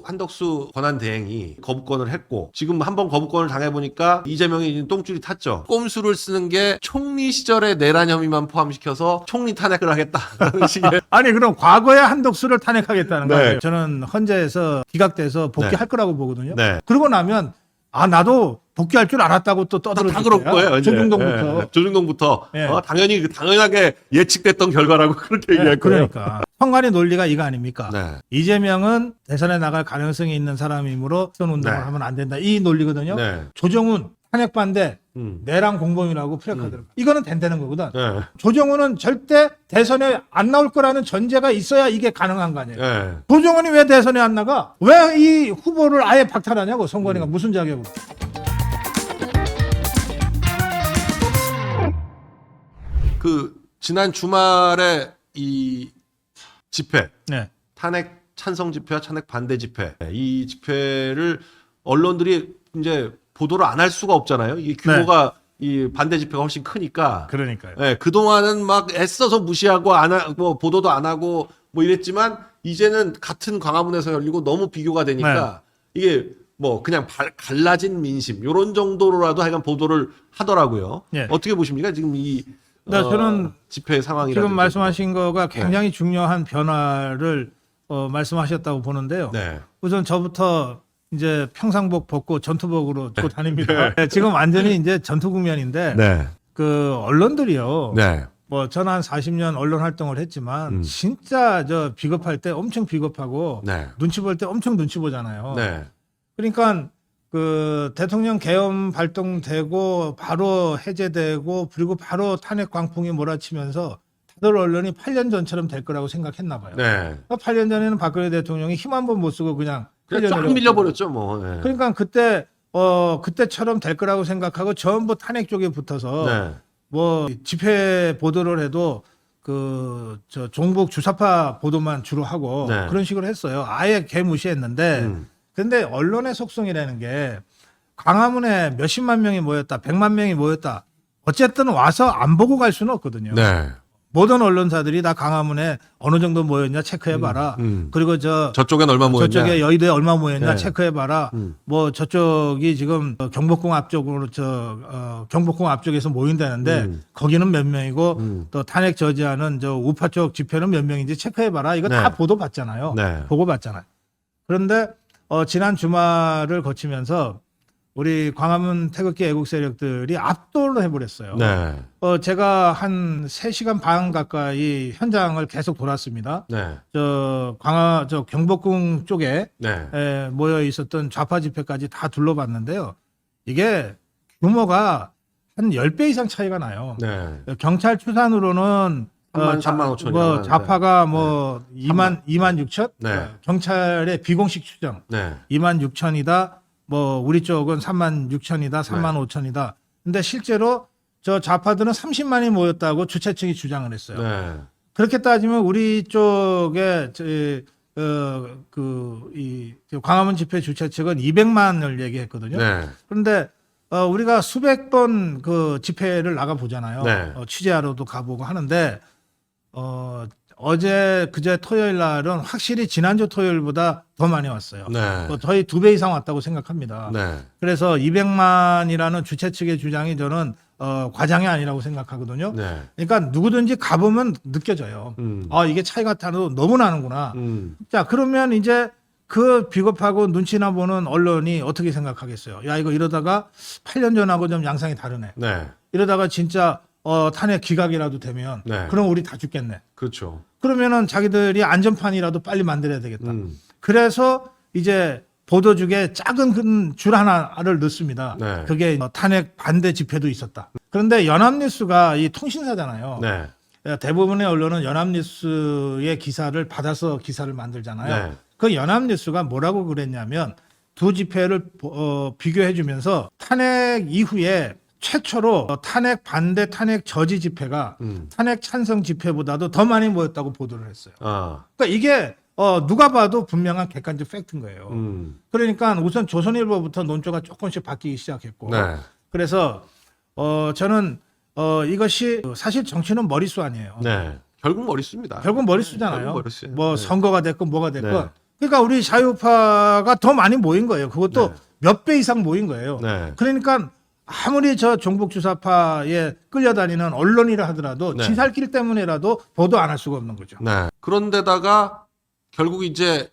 한덕수 권한대행이 거부권을 했고 지금 한번 거부권을 당해보니까 이재명이 똥줄이 탔죠. 꼼수를 쓰는 게 총리 시절의 내란 혐의만 포함시켜서 총리 탄핵을 하겠다라는 식의 아니 그럼 과거에 한덕수를 탄핵하겠다는 네. 거예요. 저는 헌재에서 기각돼서 복귀할 거라고 보거든요. 네. 그러고 나면 나도 복귀할 줄 알았다고 또 떠들어줄 다 그럴 거예요. 이제. 조중동부터. 예, 조중동부터 예. 당연하게 예측됐던 결과라고 그렇게 얘기할 거예요. 그러니까 선관위 논리가 이거 아닙니까? 네. 이재명은 대선에 나갈 가능성이 있는 사람이므로 선운동을 네. 하면 안 된다. 이 논리거든요. 네. 조정훈 탄핵 반대 음. 내란 공범이라고 프레카더라고요. 이거는 된다는 거거든. 네. 조정훈은 절대 대선에 안 나올 거라는 전제가 있어야 이게 가능한 거 아니에요. 네. 조정훈이 왜 대선에 안 나가? 왜 이 후보를 아예 박탈하냐고 선관위가 무슨 자격으로. 그 지난 주말에 이 집회 네. 탄핵 찬성 집회와 탄핵 반대 집회 이 집회를 언론들이 이제 보도를 안 할 수가 없잖아요. 이 규모가 이 반대 집회가 훨씬 크니까. 그러니까요. 예, 그동안은 막 애써서 무시하고 뭐 보도도 안 하고 뭐 이랬지만 이제는 같은 광화문에서 열리고 너무 비교가 되니까 이게 뭐 그냥 갈라진 민심 요런 정도로라도 하여간 보도를 하더라고요. 예. 어떻게 보십니까? 지금 이 저는 집회 상황이라든지 지금 말씀하신 거가 굉장히 중요한 변화를 말씀하셨다고 보는데요. 네. 우선 저부터 이제 평상복 벗고 전투복으로 입고 다닙니다. 네, 지금 완전히 이제 전투 국면인데 네. 그 언론들이요. 네. 뭐 저는 한 40년 언론 활동을 했지만 음. 진짜 저 비겁할 때 엄청 비겁하고 네. 눈치 볼 때 엄청 눈치 보잖아요. 네. 그러니까 그 대통령 계엄 발동되고 바로 해제되고 그리고 바로 탄핵 광풍이 몰아치면서 다들 언론이 8년 전처럼 될 거라고 생각했나 봐요. 네. 8년 전에는 박근혜 대통령이 힘 한 번 못 쓰고 그냥 쫙 해제를 밀려버렸죠, 뭐. 네. 그러니까 그때처럼 될 거라고 생각하고 전부 탄핵 쪽에 붙어서 네. 뭐 집회 보도를 해도 저 종북 주사파 보도만 주로 하고 네. 그런 식으로 했어요. 아예 개무시했는데 근데 언론의 속성이라는 게 광화문에 몇십만 명이 모였다, 100만 명이 모였다. 어쨌든 와서 안 보고 갈 수는 없거든요. 네. 모든 언론사들이 다 광화문에 어느 정도 모였냐 체크해봐라. 그리고 저쪽엔 얼마 모였냐? 저쪽에 여의도에 얼마 모였냐 네. 체크해봐라. 뭐 저쪽이 지금 경복궁 앞쪽으로 경복궁 앞쪽에서 모인다는데 거기는 몇 명이고 또 탄핵 저지하는 저 우파 쪽 집회는 몇 명인지 체크해봐라. 이거 다 네. 보도 받잖아요. 네. 보고 받잖아요. 그런데 지난 주말을 거치면서 우리 광화문 태극기 애국 세력들이 압도를 해버렸어요. 네. 제가 한 3시간 반 가까이 현장을 계속 돌았습니다. 네. 저 경복궁 쪽에 네. 모여 있었던 좌파 집회까지 다 둘러봤는데요. 이게 규모가 한 10배 이상 차이가 나요. 네. 경찰 추산으로는 3만 5천이요. 뭐 좌파가 뭐 2만 6천? 네. 경찰의 비공식 추정 네. 2만 6천이다. 뭐 우리 쪽은 3만 6천이다, 3만 5천이다. 근데 실제로 저 좌파들은 30만이 모였다고 주최 측이 주장을 했어요. 네. 그렇게 따지면 우리 쪽에 광화문 집회 주최 측은 200만을 얘기했거든요. 네. 그런데 우리가 수백 번 그 집회를 나가 보잖아요. 네. 취재하러도 가보고 하는데 어제 그제 토요일 날은 확실히 지난주 토요일보다 더 많이 왔어요. 네. 거의 2배 이상 왔다고 생각합니다. 네. 그래서 200만이라는 주최 측의 주장이 저는 과장이 아니라고 생각하거든요. 네. 그러니까 누구든지 가보면 느껴져요. 이게 차이가 너무 나는구나. 자, 그러면 이제 그 비겁하고 눈치나 보는 언론이 어떻게 생각하겠어요? 야, 이거 이러다가 8년 전하고 좀 양상이 다르네. 네. 이러다가 진짜 탄핵 기각이라도 되면 네. 그럼 우리 다 죽겠네. 그렇죠. 그러면은 자기들이 안전판이라도 빨리 만들어야 되겠다. 그래서 이제 보도국에 작은 줄 하나를 넣습니다. 네. 그게 탄핵 반대 집회도 있었다. 그런데 연합뉴스가 이 통신사잖아요. 네. 대부분의 언론은 연합뉴스의 기사를 받아서 기사를 만들잖아요. 네. 그 연합뉴스가 뭐라고 그랬냐면 두 집회를 비교해 주면서 탄핵 이후에 최초로 탄핵 반대 탄핵 저지 집회가 탄핵 찬성 집회보다도 더 많이 모였다고 보도를 했어요. 그러니까 이게 누가 봐도 분명한 객관적 팩트인 거예요. 그러니까 우선 조선일보부터 논조가 조금씩 바뀌기 시작했고 네. 그래서 저는 이것이 사실 정치는 머릿수 아니에요. 네. 결국 머릿수입니다. 결국 머릿수잖아요. 결국 머릿수예요. 뭐 네. 선거가 됐건 뭐가 됐건 네. 그러니까 우리 자유파가 더 많이 모인 거예요. 그것도 네. 몇 배 이상 모인 거예요. 네. 그러니까 아무리 저 종북주사파에 끌려다니는 언론이라 하더라도 네. 지살길 때문에라도 보도 안 할 수가 없는 거죠. 네. 그런데다가 결국 이제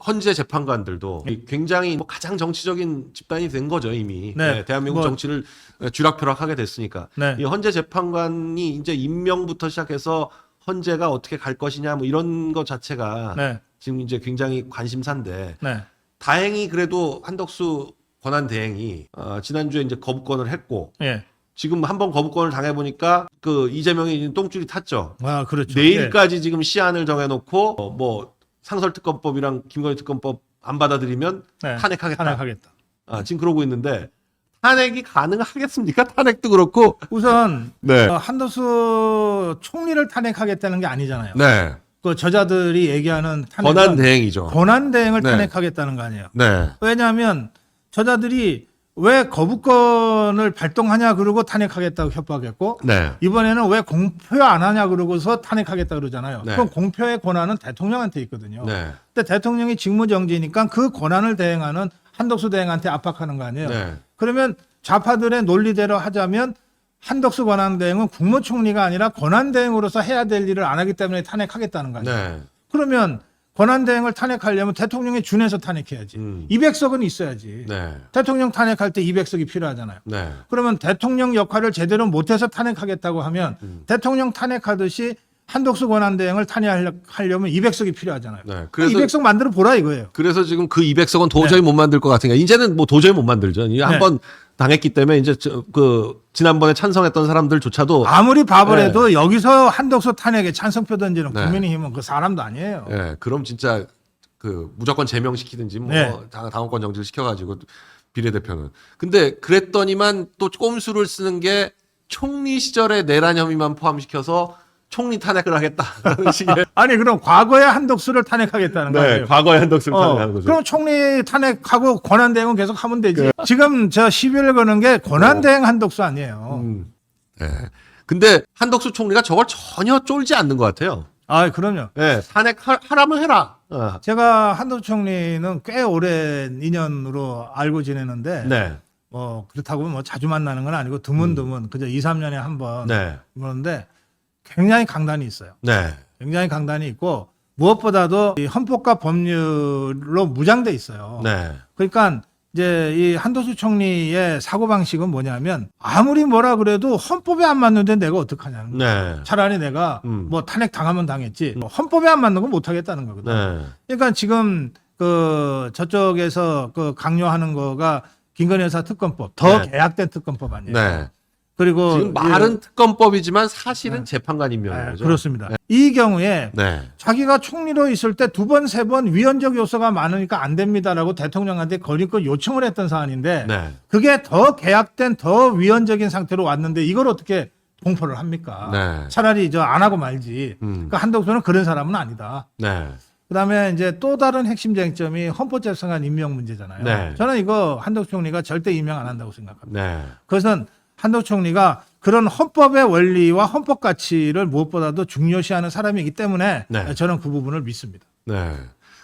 헌재 재판관들도 굉장히 뭐 가장 정치적인 집단이 된 거죠 이미. 네. 네, 대한민국 뭐- 정치를 쥐락펴락하게 됐으니까. 네. 이 헌재 재판관이 이제 임명부터 시작해서 헌재가 어떻게 갈 것이냐 뭐 이런 것 자체가 네. 지금 이제 굉장히 관심사인데 네. 다행히 그래도 한덕수 권한대행이 지난주에 이제 거부권을 했고 예. 지금 한번 거부권을 당해보니까 그 이재명이 똥줄이 탔죠. 아, 그렇죠. 내일까지 지금 시한을 정해놓고 뭐 상설특검법이랑 김건희 특검법 안 받아들이면 네. 탄핵하겠다. 탄핵하겠다. 지금 그러고 있는데 탄핵이 가능하겠습니까? 탄핵도 그렇고. 우선 네. 한덕수 총리를 탄핵하겠다는 게 아니잖아요. 네. 그 저자들이 얘기하는 탄핵은 권한 대행이죠. 권한 대행을 네. 탄핵하겠다는 거 아니에요. 네. 왜냐하면 저자들이 왜 거부권을 발동하냐 그러고 탄핵하겠다고 협박했고 네. 이번에는 왜 공표 안 하냐 그러고서 탄핵하겠다 그러잖아요. 네. 그럼 공표의 권한은 대통령한테 있거든요. 네. 근데 대통령이 직무정지니까 그 권한을 대행하는 한덕수 대행한테 압박하는 거 아니에요. 네. 그러면 좌파들의 논리대로 하자면 한덕수 권한대행은 국무총리가 아니라 권한대행으로서 해야 될 일을 안 하기 때문에 탄핵하겠다는 거 아니에요. 네. 그러면 권한대행을 탄핵하려면 대통령이 준해서 탄핵해야지. 200석은 있어야지. 네. 대통령 탄핵할 때 200석이 필요하잖아요. 네. 그러면 대통령 역할을 제대로 못해서 탄핵하겠다고 하면 대통령 탄핵하듯이 한덕수 권한대행을 탄핵하려면 200석이 필요하잖아요. 네. 그 200석 만들어 보라 이거예요. 그래서 지금 그 200석은 도저히 못 만들 것 같으니까 이제는 뭐 도저히 못 만들죠. 이게 한번 당했기 때문에 이제 지난번에 찬성했던 사람들조차도 아무리 바보래도 네. 여기서 한덕수 탄핵에 찬성표 던지는 네. 국민의힘은 그 사람도 아니에요. 예, 그럼 진짜 그 무조건 제명시키든지 뭐 네. 당원권 정지를 시켜가지고 비례대표는. 근데 그랬더니만 또 꼼수를 쓰는 게 총리 시절의 내란 혐의만 포함시켜서 총리 탄핵을 하겠다라는 식의. 아니 그럼 과거에 한덕수를 탄핵하겠다는 네, 거예요. 과거의 한덕수를 탄핵하는 거죠. 그럼 총리 탄핵하고 권한대행은 계속 하면 되지. 지금 저 시비를 거는 게 권한대행 한덕수 아니에요. 네. 근데 한덕수 총리가 저걸 전혀 쫄지 않는 것 같아요. 아, 그럼요. 네, 탄핵하라면 해라. 제가 한덕수 총리는 꽤 오랜 인연으로 알고 지내는데 네, 뭐 그렇다고 뭐 자주 만나는 건 아니고 드문드문 그저 2, 3년에 한 번 네, 그러는데 굉장히 강단이 있어요. 네, 굉장히 강단이 있고 무엇보다도 이 헌법과 법률로 무장돼 있어요. 네, 그러니까 이제 이 한덕수 총리의 사고 방식은 뭐냐면 아무리 뭐라 그래도 헌법에 안 맞는데 내가 어떡하냐는 거예요. 네, 차라리 내가 뭐 탄핵 당하면 당했지 뭐 헌법에 안 맞는 건 못 하겠다는 거거든. 네, 그러니까 지금 그 저쪽에서 그 강요하는 거가 김건희 여사 특검법 더 네. 계약된 특검법 아니에요. 네. 그리고 지금 말은 특검법이지만 사실은 재판관 임명인 거죠. 그렇습니다. 이 경우에 네. 자기가 총리로 있을 때 두 번, 세 번 위헌적 요소가 많으니까 안 됩니다라고 대통령한테 거리껏 요청을 했던 사안인데 네. 그게 더 계약된 더 위헌적인 상태로 왔는데 이걸 어떻게 공포를 합니까? 네. 차라리 저 안 하고 말지. 그러니까 한덕수는 그런 사람은 아니다. 네. 그다음에 이제 또 다른 핵심 쟁점이 헌법재판관 임명 문제잖아요. 네. 저는 이거 한덕수 총리가 절대 임명 안 한다고 생각합니다. 네. 그것은 한덕수 총리가 그런 헌법의 원리와 헌법 가치를 무엇보다도 중요시하는 사람이기 때문에 네. 저는 그 부분을 믿습니다. 네.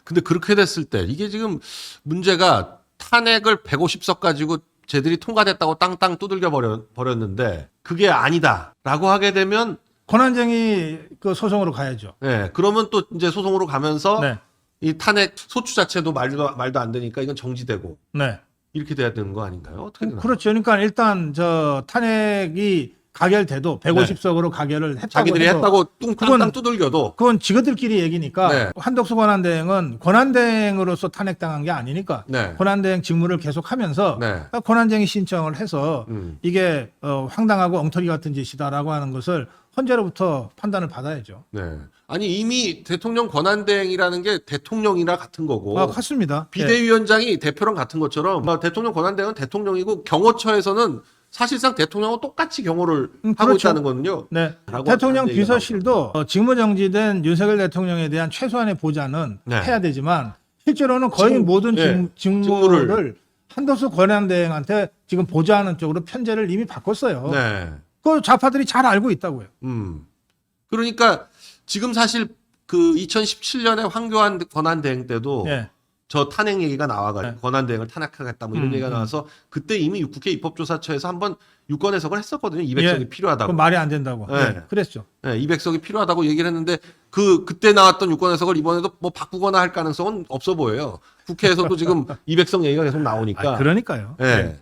근데 그렇게 됐을 때 이게 지금 문제가 탄핵을 150석 가지고 쟤들이 통과됐다고 땅땅 두들겨 버렸는데 그게 아니다라고 하게 되면 권한쟁의 그 소송으로 가야죠. 네. 그러면 또 이제 소송으로 가면서 네. 이 탄핵 소추 자체도 말도 안 되니까 이건 정지되고 네. 이렇게 돼야 되는 거 아닌가요? 어떻게 되나요? 그렇죠. 그러니까 일단 저 탄핵이 가결돼도 150석으로 가결을 했다고 자기들이 해도 했다고 그건- 땅땅 두들겨도 그건 지그들끼리 얘기니까 네. 한덕수 권한대행은 권한대행으로서 탄핵당한 게 아니니까 네. 권한대행 직무를 계속하면서 네. 권한쟁의 신청을 해서 이게 황당하고 엉터리 같은 짓이다라고 하는 것을 헌재로부터 판단을 받아야죠. 네. 아니 이미 대통령 권한대행이라는 게 대통령이나 같은 거고 같습니다. 비대위원장이 대표랑 같은 것처럼 대통령 권한대행은 대통령이고 경호처에서는 사실상 대통령하고 똑같이 경호를 하고 그렇죠. 있다는 거는요. 네. 라고 대통령 하는 얘기가 비서실도 직무정지된 윤석열 대통령에 대한 최소한의 보좌는 네. 해야 되지만 실제로는 거의 모든 직무를 직무를 한덕수 권한대행한테 지금 보좌하는 쪽으로 편제를 이미 바꿨어요. 네. 그 좌파들이 잘 알고 있다고요. 그러니까 지금 사실 그 2017년에 황교안 권한대행 때도 예. 저 탄핵 얘기가 나와가지고 네. 권한대행을 탄핵하겠다 뭐 이런 얘기가 나와서 그때 이미 국회 입법조사처에서 한번 유권 해석을 했었거든요. 200석이 예. 필요하다고. 그 말이 안 된다고. 네. 예. 그랬죠. 네, 200석이 필요하다고 얘기를 했는데 그때 나왔던 유권 해석을 이번에도 뭐 바꾸거나 할 가능성은 없어 보여요. 국회에서도 지금 200석 얘기가 계속 나오니까. 그러니까요. 예. 예.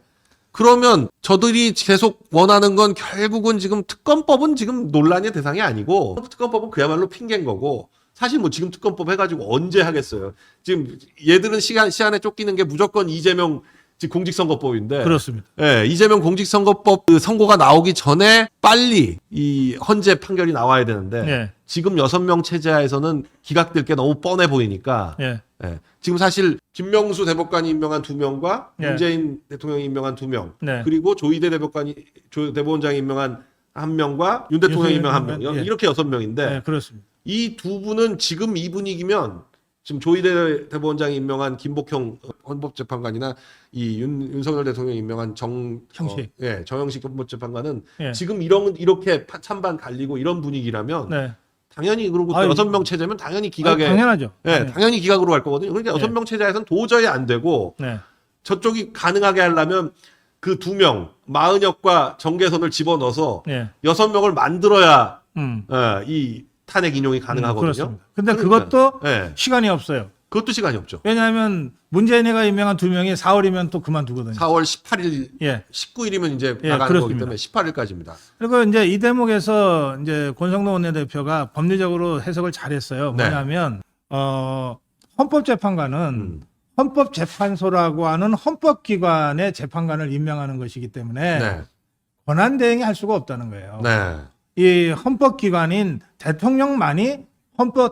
그러면 저들이 계속 원하는 건 결국은 지금 특검법은 지금 논란의 대상이 아니고 특검법은 그야말로 핑계인 거고 사실 뭐 지금 특검법 해가지고 언제 하겠어요. 지금 얘들은 시한에 쫓기는 게 무조건 이재명 공직선거법인데. 그렇습니다. 예, 이재명 공직선거법 그 선고가 나오기 전에 빨리 이 헌재 판결이 나와야 되는데 예. 지금 6명 체제하에서는 기각될 게 너무 뻔해 보이니까 예. 예, 지금 사실 김명수 대법관이 임명한 2명과 예. 문재인 대통령이 임명한 2명 네. 그리고 조희대 대법원장이 임명한 1명과 윤 대통령이 임명한 1명 예. 이렇게 6명인데 예. 그렇습니다. 이 두 분은 지금 이 분위기면 지금 조희대 대법원장이 임명한 김복형 헌법재판관이나 이 윤석열 대통령이 임명한 정영식 헌법재판관은 예. 지금 이렇게 찬반 갈리고 이런 분위기라면 네. 당연히 그러고 아유, 6명 체제면 당연히 기각에 당연하죠. 예, 당연히 기각으로 갈 거거든요. 그러니까 예. 6명 체제에서는 도저히 안 되고 네. 저쪽이 가능하게 하려면 그 2명 마은혁과 정계선을 집어넣어서 네. 6명을 만들어야 음. 이 탄핵 인용이 가능하거든요. 그렇습니다. 근데 그러니까, 그것도 예, 시간이 없어요. 그것도 시간이 없죠. 왜냐하면 문재인이가 임명한 2명이 4월이면 또 그만두거든요. 4월 18일, 예. 19일이면 이제 예, 나가는 거기 그렇습니다. 때문에 18일까지입니다. 그리고 이제 이 대목에서 이제 권성동 원내대표가 법리적으로 해석을 잘했어요. 네. 뭐냐면 헌법재판관은 헌법재판소라고 하는 헌법기관의 재판관을 임명하는 것이기 때문에 네, 권한대행이 할 수가 없다는 거예요. 네, 이 헌법기관인 대통령만이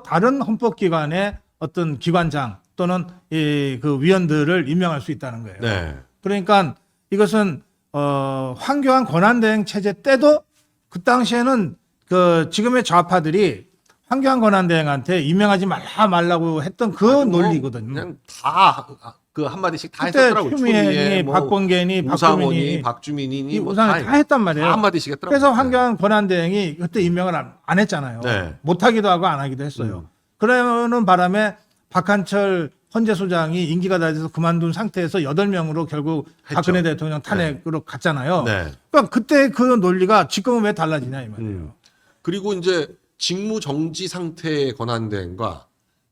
다른 헌법기관의 어떤 기관장 또는 그 위원들을 임명할 수 있다는 거예요. 네, 그러니까 이것은 황교안 권한대행 체제 때도 그 당시에는 그 지금의 좌파들이 황교안 권한대행한테 임명하지 말라고 했던 그 뭐 논리거든요. 그냥 다 그 한마디씩 다 그때 했었더라고요. 추미애, 뭐 박범계니, 우상원이, 박주민이 박주민이 이 뭐 우상을 다 했단 말이에요. 다 한마디씩 했더라고요. 그래서 황교안 권한대행이 그때 임명을 안 했잖아요. 네. 못하기도 하고 안 하기도 했어요. 그러는 바람에 박한철 헌재소장이 임기가 다 돼서 그만둔 상태에서 8명으로 결국 했죠. 박근혜 대통령 탄핵으로 갔잖아요. 네. 그러니까 그때 그 논리가 지금은 왜 달라지냐 이 말이에요. 그리고 이제 직무 정지 상태의 권한대행과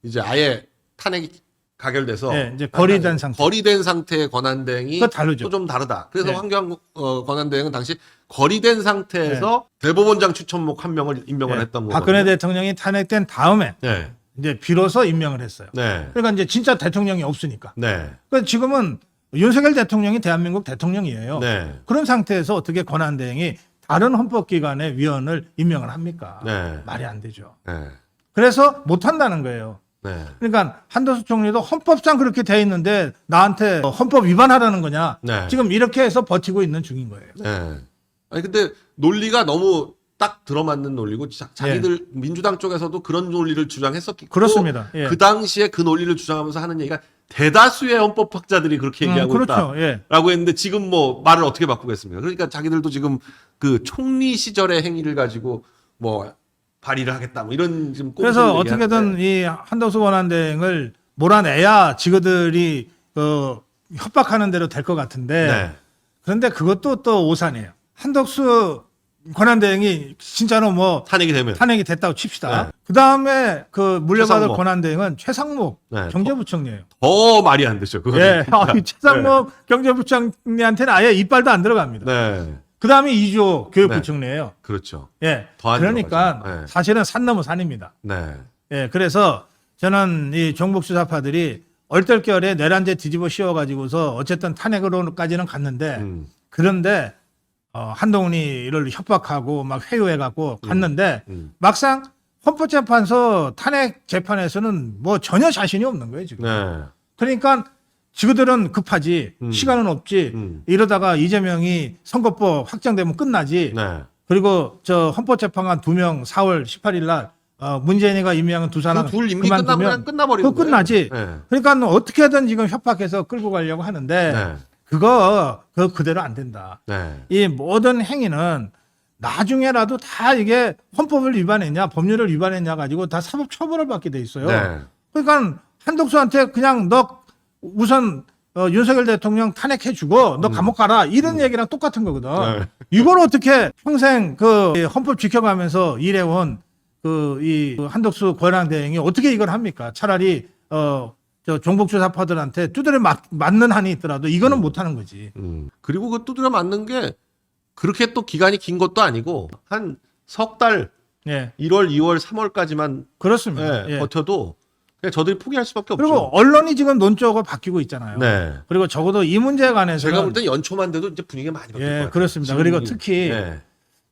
이제 아예 탄핵이 가결돼서 네, 이제 거리된 상태. 거리된 상태의 권한대행이 그거 다르죠. 또 좀 다르다. 그래서 네. 황교안 권한대행은 당시 거리된 상태에서 대법원장 추천목 1명을 임명을 네. 했던 거거든요. 박근혜 대통령이 탄핵된 다음에 네, 이제 비로소 임명을 했어요. 네, 그러니까 이제 진짜 대통령이 없으니까. 네, 그러니까 지금은 윤석열 대통령이 대한민국 대통령이에요. 네, 그런 상태에서 어떻게 권한대행이 다른 헌법기관의 위원을 임명을 합니까? 네, 말이 안 되죠. 네, 그래서 못 한다는 거예요. 네, 그러니까 한덕수 총리도 헌법상 그렇게 돼 있는데 나한테 헌법 위반하라는 거냐? 네. 지금 이렇게 해서 버티고 있는 중인 거예요. 네. 아니 근데 논리가 너무 딱 들어맞는 논리고 자기들 민주당 쪽에서도 그런 논리를 주장했었기 그렇습니다. 예. 그 당시에 그 논리를 주장하면서 하는 얘기가 대다수의 헌법학자들이 그렇게 얘기하고 그렇죠. 예. 있다라고 했는데 지금 뭐 말을 어떻게 바꾸겠습니까? 그러니까 자기들도 지금 그 총리 시절의 행위를 가지고 뭐 발의를 하겠다 뭐 이런 지금 그래서 꼼수를 어떻게든 얘기하는데. 이 한덕수 권한대행을 몰아내야 지그들이 협박하는 대로 될 것 같은데 네. 그런데 그것도 또 오산이에요. 한덕수 권한대행이 진짜로 뭐 탄핵이 되면 탄핵이 됐다고 칩시다. 네. 그 다음에 그 물려받을 최상목. 권한대행은 최상목 네. 경제부총리예요. 더 말이 안 되죠. 그거는 예, 진짜. 이 최상목 경제부총리한테는 아예 이빨도 안 들어갑니다. 네. 그 다음에 이주호 교육부총리예요. 그렇죠. 예, 더안 그러니까 들어가죠. 네. 사실은 산 넘어 산입니다. 네. 예, 그래서 저는 이 종북 수사파들이 얼떨결에 내란죄 뒤집어 씌워가지고서 어쨌든 탄핵으로까지는 갔는데 그런데 한동훈이를 협박하고 막 회유해갖고 갔는데 막상 헌법재판소 탄핵 재판에서는 뭐 전혀 자신이 없는 거예요 지금. 네. 그러니까 지그들은 급하지 시간은 없지 이러다가 이재명이 선거법 확정되면 끝나지. 네. 그리고 저 헌법재판관 2명 4월 18일 날 문재인이가 임명한 두 사람 그둘 임기 끝나면 그냥 끝나버리는 그거 끝나지. 거예요. 네. 그러니까 어떻게든 지금 협박해서 끌고 가려고 하는데 네. 그거 그대로 안 된다. 네. 이 모든 행위는 나중에라도 다 이게 헌법을 위반했냐, 법률을 위반했냐 가지고 다 사법 처벌을 받게 돼 있어요. 네. 그러니까 한덕수한테 그냥 너 우선 윤석열 대통령 탄핵해주고 너 감옥 가라 이런 얘기랑 똑같은 거거든. 네. 이걸 어떻게 평생 그 헌법 지켜가면서 일해온 이 한덕수 권한대행이 어떻게 이걸 합니까? 차라리 저 종북주사파들한테 두드려 맞는 한이 있더라도 이거는 못 하는 거지. 그리고 그 두드려 맞는 게 그렇게 또 기간이 긴 것도 아니고 한 석 달, 예, 1월, 2월, 3월까지만 그렇습니다. 예. 버텨도 그냥 저들이 포기할 수밖에 그리고 없죠. 언론이 지금 논조가 바뀌고 있잖아요. 네. 그리고 적어도 이 문제에 관해서는 제가 볼 땐 연초만 돼도 이제 분위기가 많이 바뀔 것 같아요. 그렇습니다. 지금 그리고 특히 네.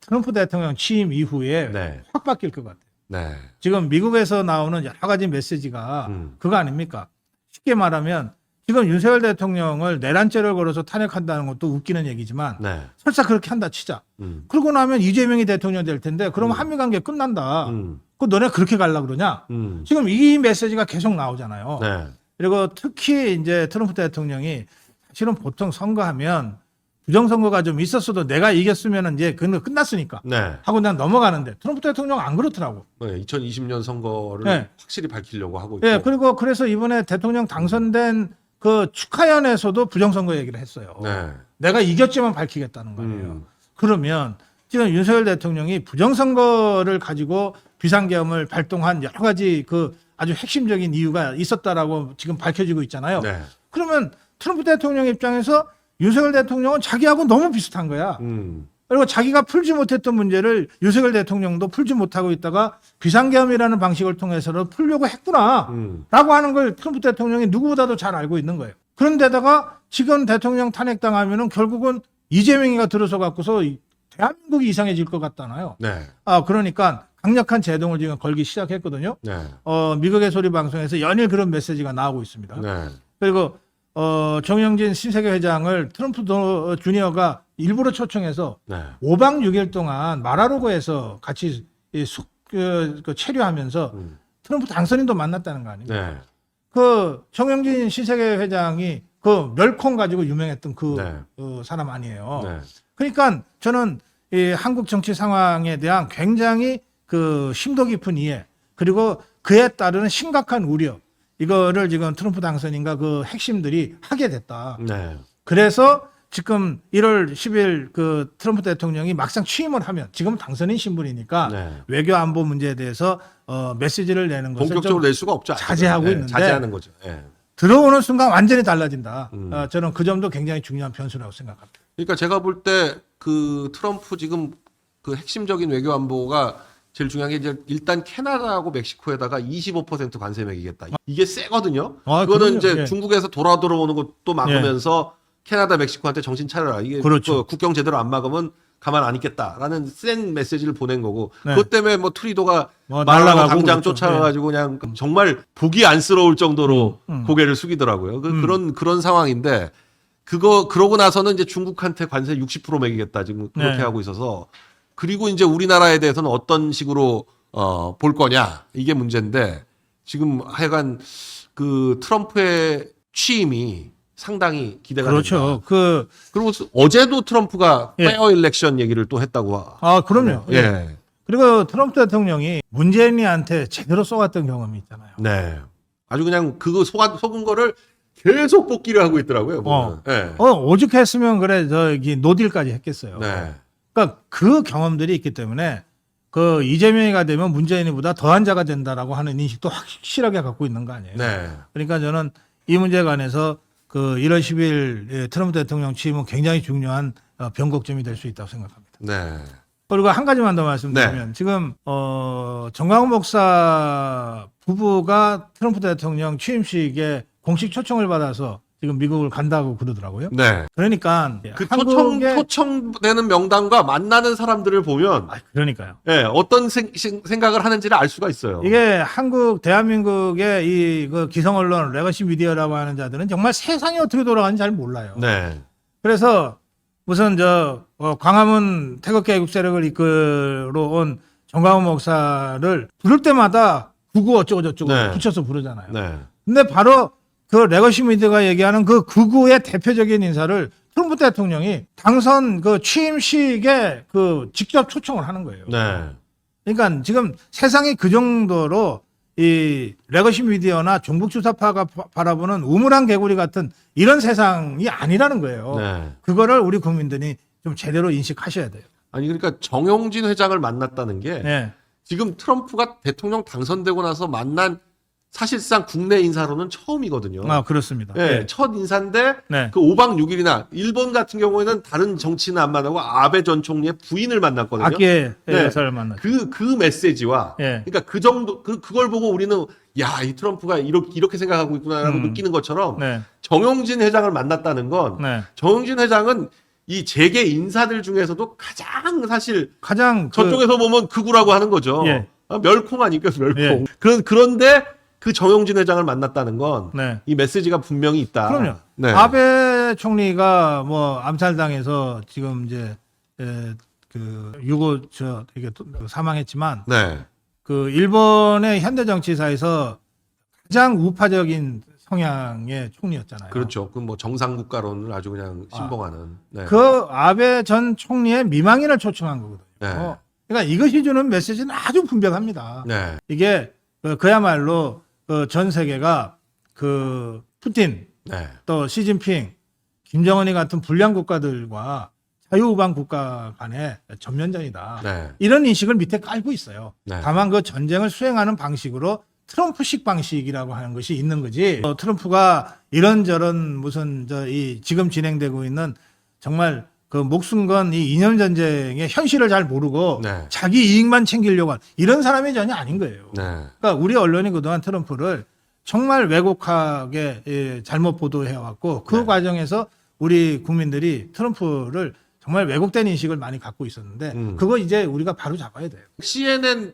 트럼프 대통령 취임 이후에 네. 확 바뀔 것 같아요. 네. 지금 미국에서 나오는 여러 가지 메시지가 그거 아닙니까? 쉽게 말하면 지금 윤석열 대통령을 내란죄를 걸어서 탄핵한다는 것도 웃기는 얘기지만 네. 설사 그렇게 한다 치자. 그러고 나면 이재명이 대통령 될 텐데 그러면 한미 관계 끝난다. 그 너네 그렇게 갈라 그러냐? 지금 이 메시지가 계속 나오잖아요. 네. 그리고 특히 이제 트럼프 대통령이 사실은 보통 선거하면 부정선거가 좀 있었어도 내가 이겼으면 이제 그건 끝났으니까 네. 하고 그냥 넘어가는데 트럼프 대통령 안 그렇더라고. 네. 2020년 선거를 네. 확실히 밝히려고 하고 있고. 예, 그리고 그래서 이번에 대통령 당선된 그 축하연에서도 부정선거 얘기를 했어요. 네. 내가 이겼지만 밝히겠다는 거 아니에요. 그러면 지금 윤석열 대통령이 부정선거를 가지고 비상계엄을 발동한 여러 가지 그 아주 핵심적인 이유가 있었다라고 지금 밝혀지고 있잖아요. 네. 그러면 트럼프 대통령 입장에서 윤석열 대통령은 자기하고 너무 비슷한 거야. 그리고 자기가 풀지 못했던 문제를 윤석열 대통령도 풀지 못하고 있다가 비상계엄이라는 방식을 통해서는 풀려고 했구나 라고 하는 걸 트럼프 대통령이 누구보다도 잘 알고 있는 거예요. 그런데다가 지금 대통령 탄핵당하면은 결국은 이재명이가 들어서 갖고서 대한민국이 이상해질 것 같잖아요. 네. 그러니까 강력한 제동을 지금 걸기 시작했거든요. 네. 미국의 소리 방송에서 연일 그런 메시지가 나오고 있습니다. 네. 그리고 정영진 신세계 회장을 트럼프 주니어가 일부러 초청해서 네. 5박 6일 동안 마라로고에서 같이 체류하면서 트럼프 당선인도 만났다는 거 아닙니까? 네. 그 정영진 신세계 회장이 그 멸콩 가지고 유명했던 네. 사람 아니에요. 네. 그러니까 저는 이 한국 정치 상황에 대한 굉장히 그 심도 깊은 이해 그리고 그에 따르는 심각한 우려 이거를 지금 트럼프 당선인과 그 핵심들이 하게 됐다. 네. 그래서 지금 1월 10일 그 트럼프 대통령이 막상 취임을 하면 지금 당선인 신분이니까 네. 외교 안보 문제에 대해서 메시지를 내는 것을 본격적으로 좀 낼 수가 없죠. 자제하고 네. 있는데 자제하는 거죠. 네. 들어오는 순간 완전히 달라진다. 저는 그 점도 굉장히 중요한 변수라고 생각합니다. 그러니까 제가 볼 때 그 트럼프 지금 그 핵심적인 외교 안보가 제일 중요한 게 이제 일단 캐나다하고 멕시코에다가 25% 관세 매기겠다. 이게 세거든요. 그거는 그럼요. 이제 예. 중국에서 들어오는 것도 막으면서 캐나다, 멕시코한테 정신 차려라. 이게 그렇죠. 그 국경 제대로 안 막으면 가만 안 있겠다라는 센 메시지를 보낸 거고 네. 그것 때문에 뭐 트리도가 날아가고 말하고 당장 그렇죠. 쫓아가가지고 그냥 정말 보기 안쓰러울 정도로 고개를 숙이더라고요. 그런 상황인데 그러고 나서는 이제 중국한테 관세 60% 매기겠다 지금 그렇게 네. 하고 있어서 그리고 이제 우리나라에 대해서는 어떤 식으로 볼 거냐 이게 문제인데 지금 하여간 그 트럼프의 취임이 상당히 기대가 그렇죠. 된다. 그리고 어제도 트럼프가 예. 페어 일렉션 얘기를 또 했다고. 그럼요. 예. 그리고 트럼프 대통령이 문재인이한테 제대로 쏘았던 경험이 있잖아요. 네. 아주 그냥 그거 속은 거를 계속 뽑기를 하고 있더라고요. 보면. 예. 오죽했으면 그래 저기 노딜까지 했겠어요. 네. 그러니까 그 경험들이 있기 때문에 그 이재명이가 되면 문재인이보다 더한 자가 된다라고 하는 인식도 확실하게 갖고 있는 거 아니에요. 네. 그러니까 저는 이 문제에 관해서 그 1월 10일 트럼프 대통령 취임은 굉장히 중요한 변곡점이 될 수 있다고 생각합니다. 네. 그리고 한 가지만 더 말씀드리면 지금 정광훈 목사 부부가 트럼프 대통령 취임식에 공식 초청을 받아서 지금 미국을 간다고 그러더라고요. 네. 그러니까 그 한국의 초청되는 명단과 만나는 사람들을 보면 그러니까요. 예, 어떤 생각을 하는지를 알 수가 있어요. 이게 대한민국의 그 기성 언론, 레거시 미디어라고 하는 자들은 정말 세상이 어떻게 돌아가는지 잘 몰라요. 네. 그래서 무슨 광화문 태극기 애국 세력을 이끌어온 정광훈 목사를 부를 때마다 구구 어쩌고 저쩌고 네. 붙여서 부르잖아요. 네. 근데 바로 그 레거시 미디어가 얘기하는 그 극우의 대표적인 인사를 트럼프 대통령이 당선 그 취임식에 그 직접 초청을 하는 거예요. 네. 그러니까 지금 세상이 그 정도로 이 레거시 미디어나 종북 주사파가 바라보는 우물안 개구리 같은 이런 세상이 아니라는 거예요. 네. 그거를 우리 국민들이 좀 제대로 인식하셔야 돼요. 아니 그러니까 정용진 회장을 만났다는 게 네. 지금 트럼프가 대통령 당선되고 나서 만난 사실상 국내 인사로는 처음이거든요. 아, 그렇습니다. 네, 네. 첫 인사인데 네. 그 5박 6일이나 일본 같은 경우에는 다른 정치는 안 만나고 아베 전 총리의 부인을 만났거든요. 아키에 네. 여사를 만났죠. 그 메시지와 예. 그러니까 그 정도 그걸 보고 우리는 야, 이 트럼프가 이렇게 생각하고 있구나라고 느끼는 것처럼 네. 정용진 회장을 만났다는 건 네. 정용진 회장은 이 재계 인사들 중에서도 가장 사실 가장 저쪽에서 보면 극우라고 하는 거죠. 예. 아, 멸콩 아닐까요, 멸콩. 예. 그런데 그 정용진 회장을 만났다는 건 이 네. 메시지가 분명히 있다. 그럼요. 네. 아베 총리가 뭐 암살당해서 지금 이제 그 유고 이게 사망했지만 네. 그 일본의 현대 정치사에서 가장 우파적인 성향의 총리였잖아요. 그렇죠. 그 뭐 정상 국가론을 아주 그냥 신봉하는. 네. 그 아베 전 총리의 미망인을 초청한 거거든요. 네. 그러니까 이것이 주는 메시지는 아주 분명합니다. 네. 이게 그야말로 그 전 세계가 그 푸틴 네. 또 시진핑, 김정은이 같은 불량 국가들과 자유우방 국가 간의 전면전이다. 네. 이런 인식을 밑에 깔고 있어요. 네. 다만 그 전쟁을 수행하는 방식으로 트럼프식 방식이라고 하는 것이 있는 거지. 트럼프가 이런저런 무슨 지금 진행되고 있는 정말 그 목숨 건 이 이념 전쟁의 현실을 잘 모르고 네. 자기 이익만 챙기려고 하는 이런 사람이 전혀 아닌 거예요. 네. 그러니까 우리 언론이 그동안 트럼프를 정말 왜곡하게 잘못 보도해왔고 그 네. 과정에서 우리 국민들이 트럼프를 정말 왜곡된 인식을 많이 갖고 있었는데 그거 이제 우리가 바로 잡아야 돼요. CNN,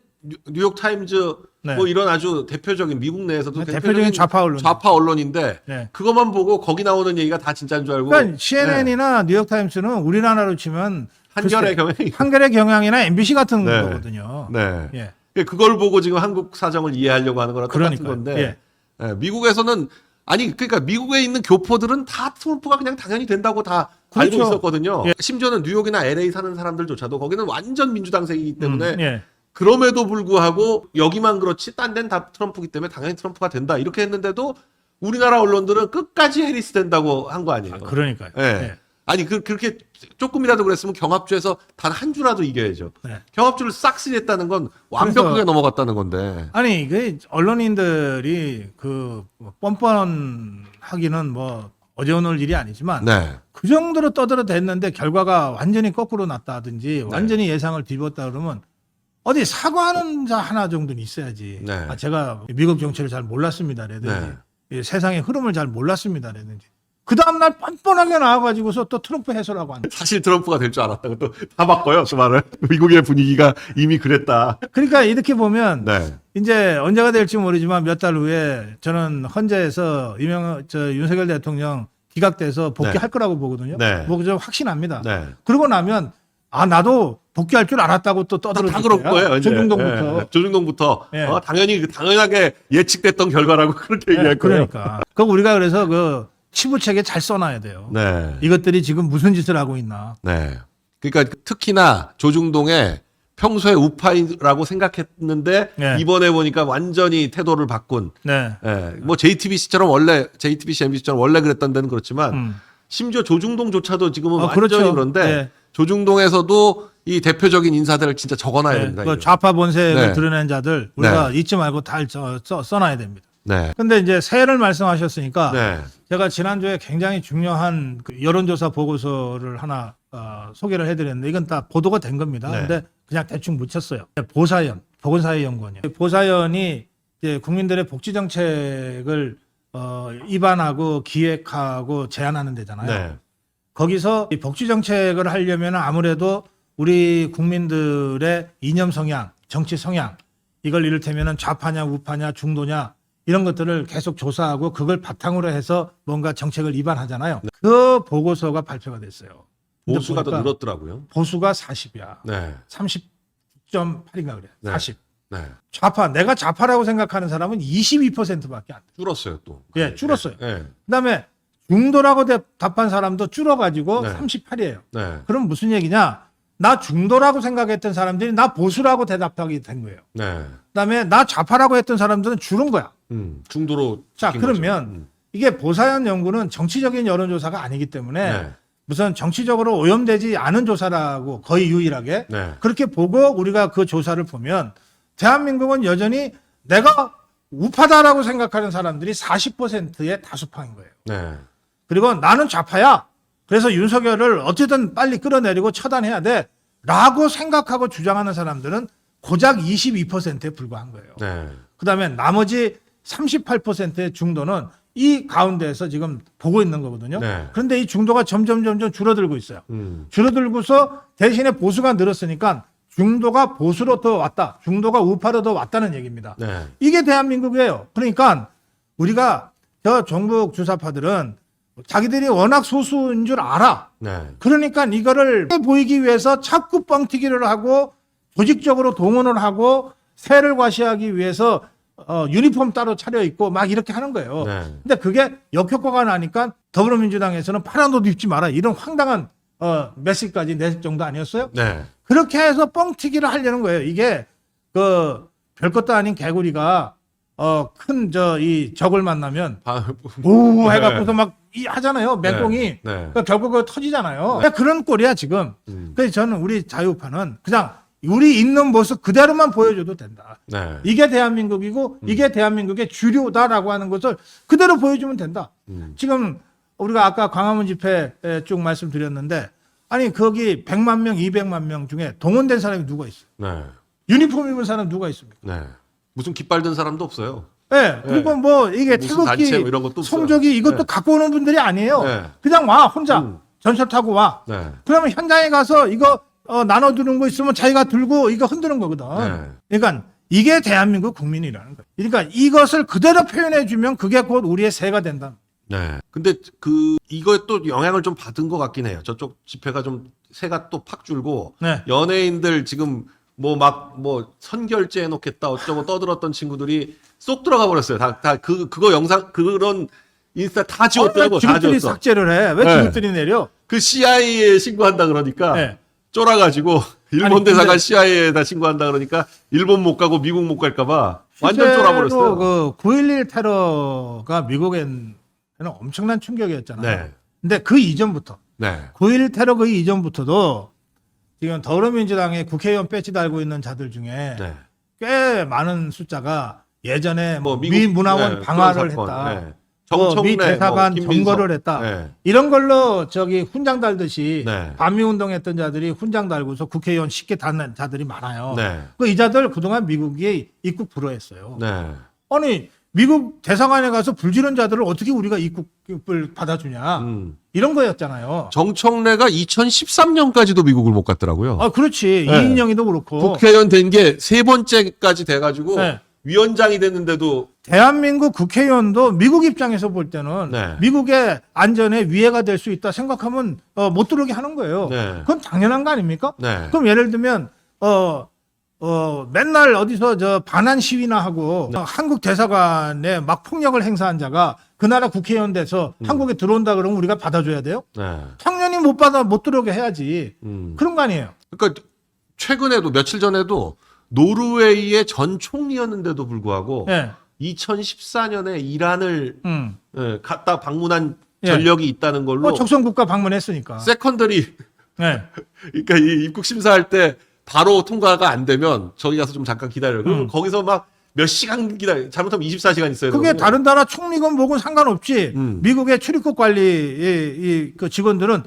뉴욕 타임즈 네. 뭐 이런 아주 대표적인 미국 내에서도 대표적인 좌파 언론. 좌파 언론인데 네. 그것만 보고 거기 나오는 얘기가 다 진짜인 줄 알고. 그러니까 CNN이나 뉴욕타임스는 우리나라로 치면 한결의 글쎄, 경향이. 한겨레 경향이나 MBC 같은 네. 거거든요. 네. 예. 그걸 보고 지금 한국 사정을 이해하려고 하는 거랑 똑같은 그러니까요. 건데. 예, 미국에서는 아니 그러니까 미국에 있는 교포들은 다 트럼프가 그냥 당연히 된다고 다 알고 그렇죠. 있었거든요. 예. 심지어는 뉴욕이나 LA 사는 사람들조차도 거기는 완전 민주당색이기 때문에 예. 그럼에도 불구하고 여기만 그렇지 딴 데는 다 트럼프기 때문에 당연히 트럼프가 된다 이렇게 했는데도 우리나라 언론들은 끝까지 해리스 된다고 한 거 아니에요. 그러니까요. 예. 예. 아니 그렇게 조금이라도 그랬으면 경합주에서 단 한 주라도 이겨야죠. 네. 경합주를 싹쓸이했다는 건 완벽하게 그래서- 넘어갔다는 건데. 아니 그 언론인들이 그 뻔뻔하기는 뭐 어제 오늘 일이 아니지만 네. 그 정도로 떠들어댔는데 결과가 완전히 거꾸로 났다든지 완전히 예상을 뒤집었다 그러면 어디 사과하는 자 하나 정도는 있어야지. 네. 아, 제가 미국 정치를 잘 몰랐습니다라든지 이 세상의 흐름을 잘 몰랐습니다라든지 그 다음날 뻔뻔하게 나와가지고서 또 트럼프 해설하고 한다. 사실 트럼프가 될 줄 알았다고 또 다 바꿔요, 그 말을. 미국의 분위기가 이미 그랬다. 그러니까 이렇게 보면 네. 이제 언제가 될지 모르지만 몇 달 후에 저는 헌재에서 윤석열 대통령 기각돼서 복귀할 거라고 보거든요. 네. 뭐 좀 확신합니다. 네. 그러고 나면 아 나도 복귀할 줄 알았다고 또 떠들어 다 그럴 거예요. 이제. 조중동부터. 예, 조중동부터. 예. 당연하게 예측됐던 결과라고 그렇게 얘기할 거예요. 그러니까. 그 우리가 그래서 그 치부책에 잘 써놔야 돼요. 네. 이것들이 지금 무슨 짓을 하고 있나. 네. 그러니까 특히나 조중동에 평소에 우파라고 생각했는데 네. 이번에 보니까 완전히 태도를 바꾼. 네. 예. 뭐 JTBC, MBC처럼 원래 그랬던 데는 그렇지만 심지어 조중동조차도 지금은 완전히 그렇죠. 그런데 네. 조중동에서도 이 대표적인 인사들을 진짜 적어놔야 네. 됩니다. 그 이거. 좌파 본색을 네. 드러낸 자들 우리가 잊지 말고 다 써놔야 됩니다. 네. 근데 이제 새해를 말씀하셨으니까 네. 제가 지난주에 굉장히 중요한 그 여론조사 보고서를 하나 소개를 해드렸는데 이건 다 보도가 된 겁니다. 네. 근데 그냥 대충 묻혔어요. 보사연, 보건사회연구원이요. 보사연이 이제 국민들의 복지 정책을 입안하고 기획하고 제안하는 데잖아요. 네. 거기서 이 복지 정책을 하려면 아무래도 우리 국민들의 이념 성향, 정치 성향 이걸 이를테면 좌파냐 우파냐 중도냐 이런 것들을 계속 조사하고 그걸 바탕으로 해서 뭔가 정책을 입안하잖아요. 그 보고서가 발표가 됐어요. 근데 보수가 더 보니까 늘었더라고요. 보수가 40이야. 네. 30.8인가 그래. 네. 40. 네. 좌파, 내가 좌파라고 생각하는 사람은 22%밖에 안 돼. 줄었어요, 또. 예, 줄었어요. 네. 그다음에 중도라고 답한 사람도 줄어가지고 네. 38이에요. 네. 그럼 무슨 얘기냐? 나 중도라고 생각했던 사람들이 나 보수라고 대답하게 된 거예요. 네. 그다음에 나 좌파라고 했던 사람들은 줄은 거야. 중도로. 자, 바뀐 그러면 거죠. 이게 보사연 연구는 정치적인 여론조사가 아니기 때문에 네. 무슨 정치적으로 오염되지 않은 조사라고 거의 유일하게 네. 그렇게 보고 우리가 그 조사를 보면 대한민국은 여전히 내가 우파다라고 생각하는 사람들이 40%의 다수파인 거예요. 네. 그리고 나는 좌파야. 그래서 윤석열을 어쨌든 빨리 끌어내리고 처단해야 돼. 라고 생각하고 주장하는 사람들은 고작 22%에 불과한 거예요. 네. 그 다음에 나머지 38%의 중도는 이 가운데에서 지금 보고 있는 거거든요. 네. 그런데 이 중도가 점점 줄어들고 있어요. 줄어들고서 대신에 보수가 늘었으니까 중도가 보수로 더 왔다. 중도가 우파로 더 왔다는 얘기입니다. 네. 이게 대한민국이에요. 그러니까 우리가 저 종북 주사파들은 자기들이 워낙 소수인 줄 알아. 네. 그러니까 이거를 보이기 위해서 자꾸 뻥튀기를 하고 조직적으로 동원을 하고 세를 과시하기 위해서 유니폼 따로 차려입고 막 이렇게 하는 거예요. 네. 근데 그게 역효과가 나니까 더불어민주당에서는 파란 옷 입지 마라. 이런 황당한 메시지까지 낼 정도 아니었어요? 네. 그렇게 해서 뻥튀기를 하려는 거예요. 이게 그 별것도 아닌 개구리가 큰 이 적을 만나면 오 해갖고서 막 하잖아요. 맹꽁이. 네. 그러니까 결국 그거 터지잖아요. 그러니까 그런 꼴이야 지금. 그래서 저는 우리 자유파는 그냥 우리 있는 모습 그대로만 보여줘도 된다. 네. 이게 대한민국이고 이게 대한민국의 주류다라고 하는 것을 그대로 보여주면 된다. 지금 우리가 아까 광화문 집회 쭉 말씀드렸는데 아니 거기 100만 명, 200만 명 중에 동원된 사람이 누가 있어요? 네. 유니폼 입은 사람 누가 있습니까? 네. 무슨 깃발 든 사람도 없어요. 네. 그리고 뭐 이게 무슨 단체 태극기, 뭐 이런 것도 없어요. 송조기 이것도 네. 갖고 오는 분들이 아니에요. 네. 그냥 와 혼자 전철 타고 와. 네. 그러면 현장에 가서 이거 나눠주는 거 있으면 자기가 들고 이거 흔드는 거거든. 네. 그러니까 이게 대한민국 국민이라는 거예요. 그러니까 이것을 그대로 표현해주면 그게 곧 우리의 새가 된다. 네. 근데 이거에 또 영향을 좀 받은 것 같긴 해요. 저쪽 집회가 좀 새가 또 팍 줄고 네. 연예인들 지금 뭐 선결제 해놓겠다 어쩌고 떠들었던 친구들이 쏙 들어가 버렸어요. 그거 영상 그런 인스타 다 지웠더라고. 다 지급들이 지웠어. 삭제를 해. 왜 네. 지급들이 내려? 그 CIA에 신고한다 그러니까 네. 쫄아가지고 일본 아니, 대사관 근데- CIA에다 신고한다 그러니까 일본 못 가고 미국 못 갈까봐 완전 쫄아버렸어요. 그 9.11 테러가 미국에는 엄청난 충격이었잖아요. 네. 근데 그 이전부터 네. 9.11 테러 그 이전부터도 지금 더불어민주당의 국회의원 배지 달고 있는 자들 중에 네. 꽤 많은 숫자가 예전에 뭐 미 미국 문화원 네, 방화를 그런 사건, 했다. 네. 뭐 정청래, 미 대사관 김민석. 점거를 했다. 네. 이런 걸로 훈장 달듯이 네. 반미운동했던 자들이 훈장 달고서 국회의원 쉽게 단 자들이 많아요. 네. 이 자들 그동안 미국이 입국 불허했어요. 네. 아니 미국 대사관에 가서 불지른 자들을 어떻게 우리가 입국을 받아주냐 이런 거였잖아요. 정청래가 2013년까지도 미국을 못 갔더라고요. 그렇지. 네. 이인영이도 그렇고. 국회의원 된 게 세 번째까지 돼가지고 네. 위원장이 됐는데도 대한민국 국회의원도 미국 입장에서 볼 때는 네. 미국의 안전에 위해가 될 수 있다 생각하면 못 들어오게 하는 거예요. 네. 그건 당연한 거 아닙니까? 네. 그럼 예를 들면 맨날 어디서 반환 시위나 하고 한국 대사관에 막 폭력을 행사한 자가 그 나라 국회의원 돼서 한국에 들어온다 그러면 우리가 받아줘야 돼요? 네. 당연히 못 들어오게 해야지. 그런 거 아니에요. 그러니까 최근에도 며칠 전에도 노르웨이의 전 총리였는데도 불구하고 예. 2014년에 이란을 갔다 방문한 예. 전력이 있다는 걸로 적성국가 방문했으니까. 세컨더리 네. 그러니까 이 입국 심사할 때 바로 통과가 안 되면 저기 가서 좀 잠깐 기다려요. 그리고 거기서 막 몇 시간 기다려. 잘못하면 24시간 있어야 그게 되거든요. 다른 나라 총리건 뭐건 상관없지. 미국의 출입국 관리 그 직원들은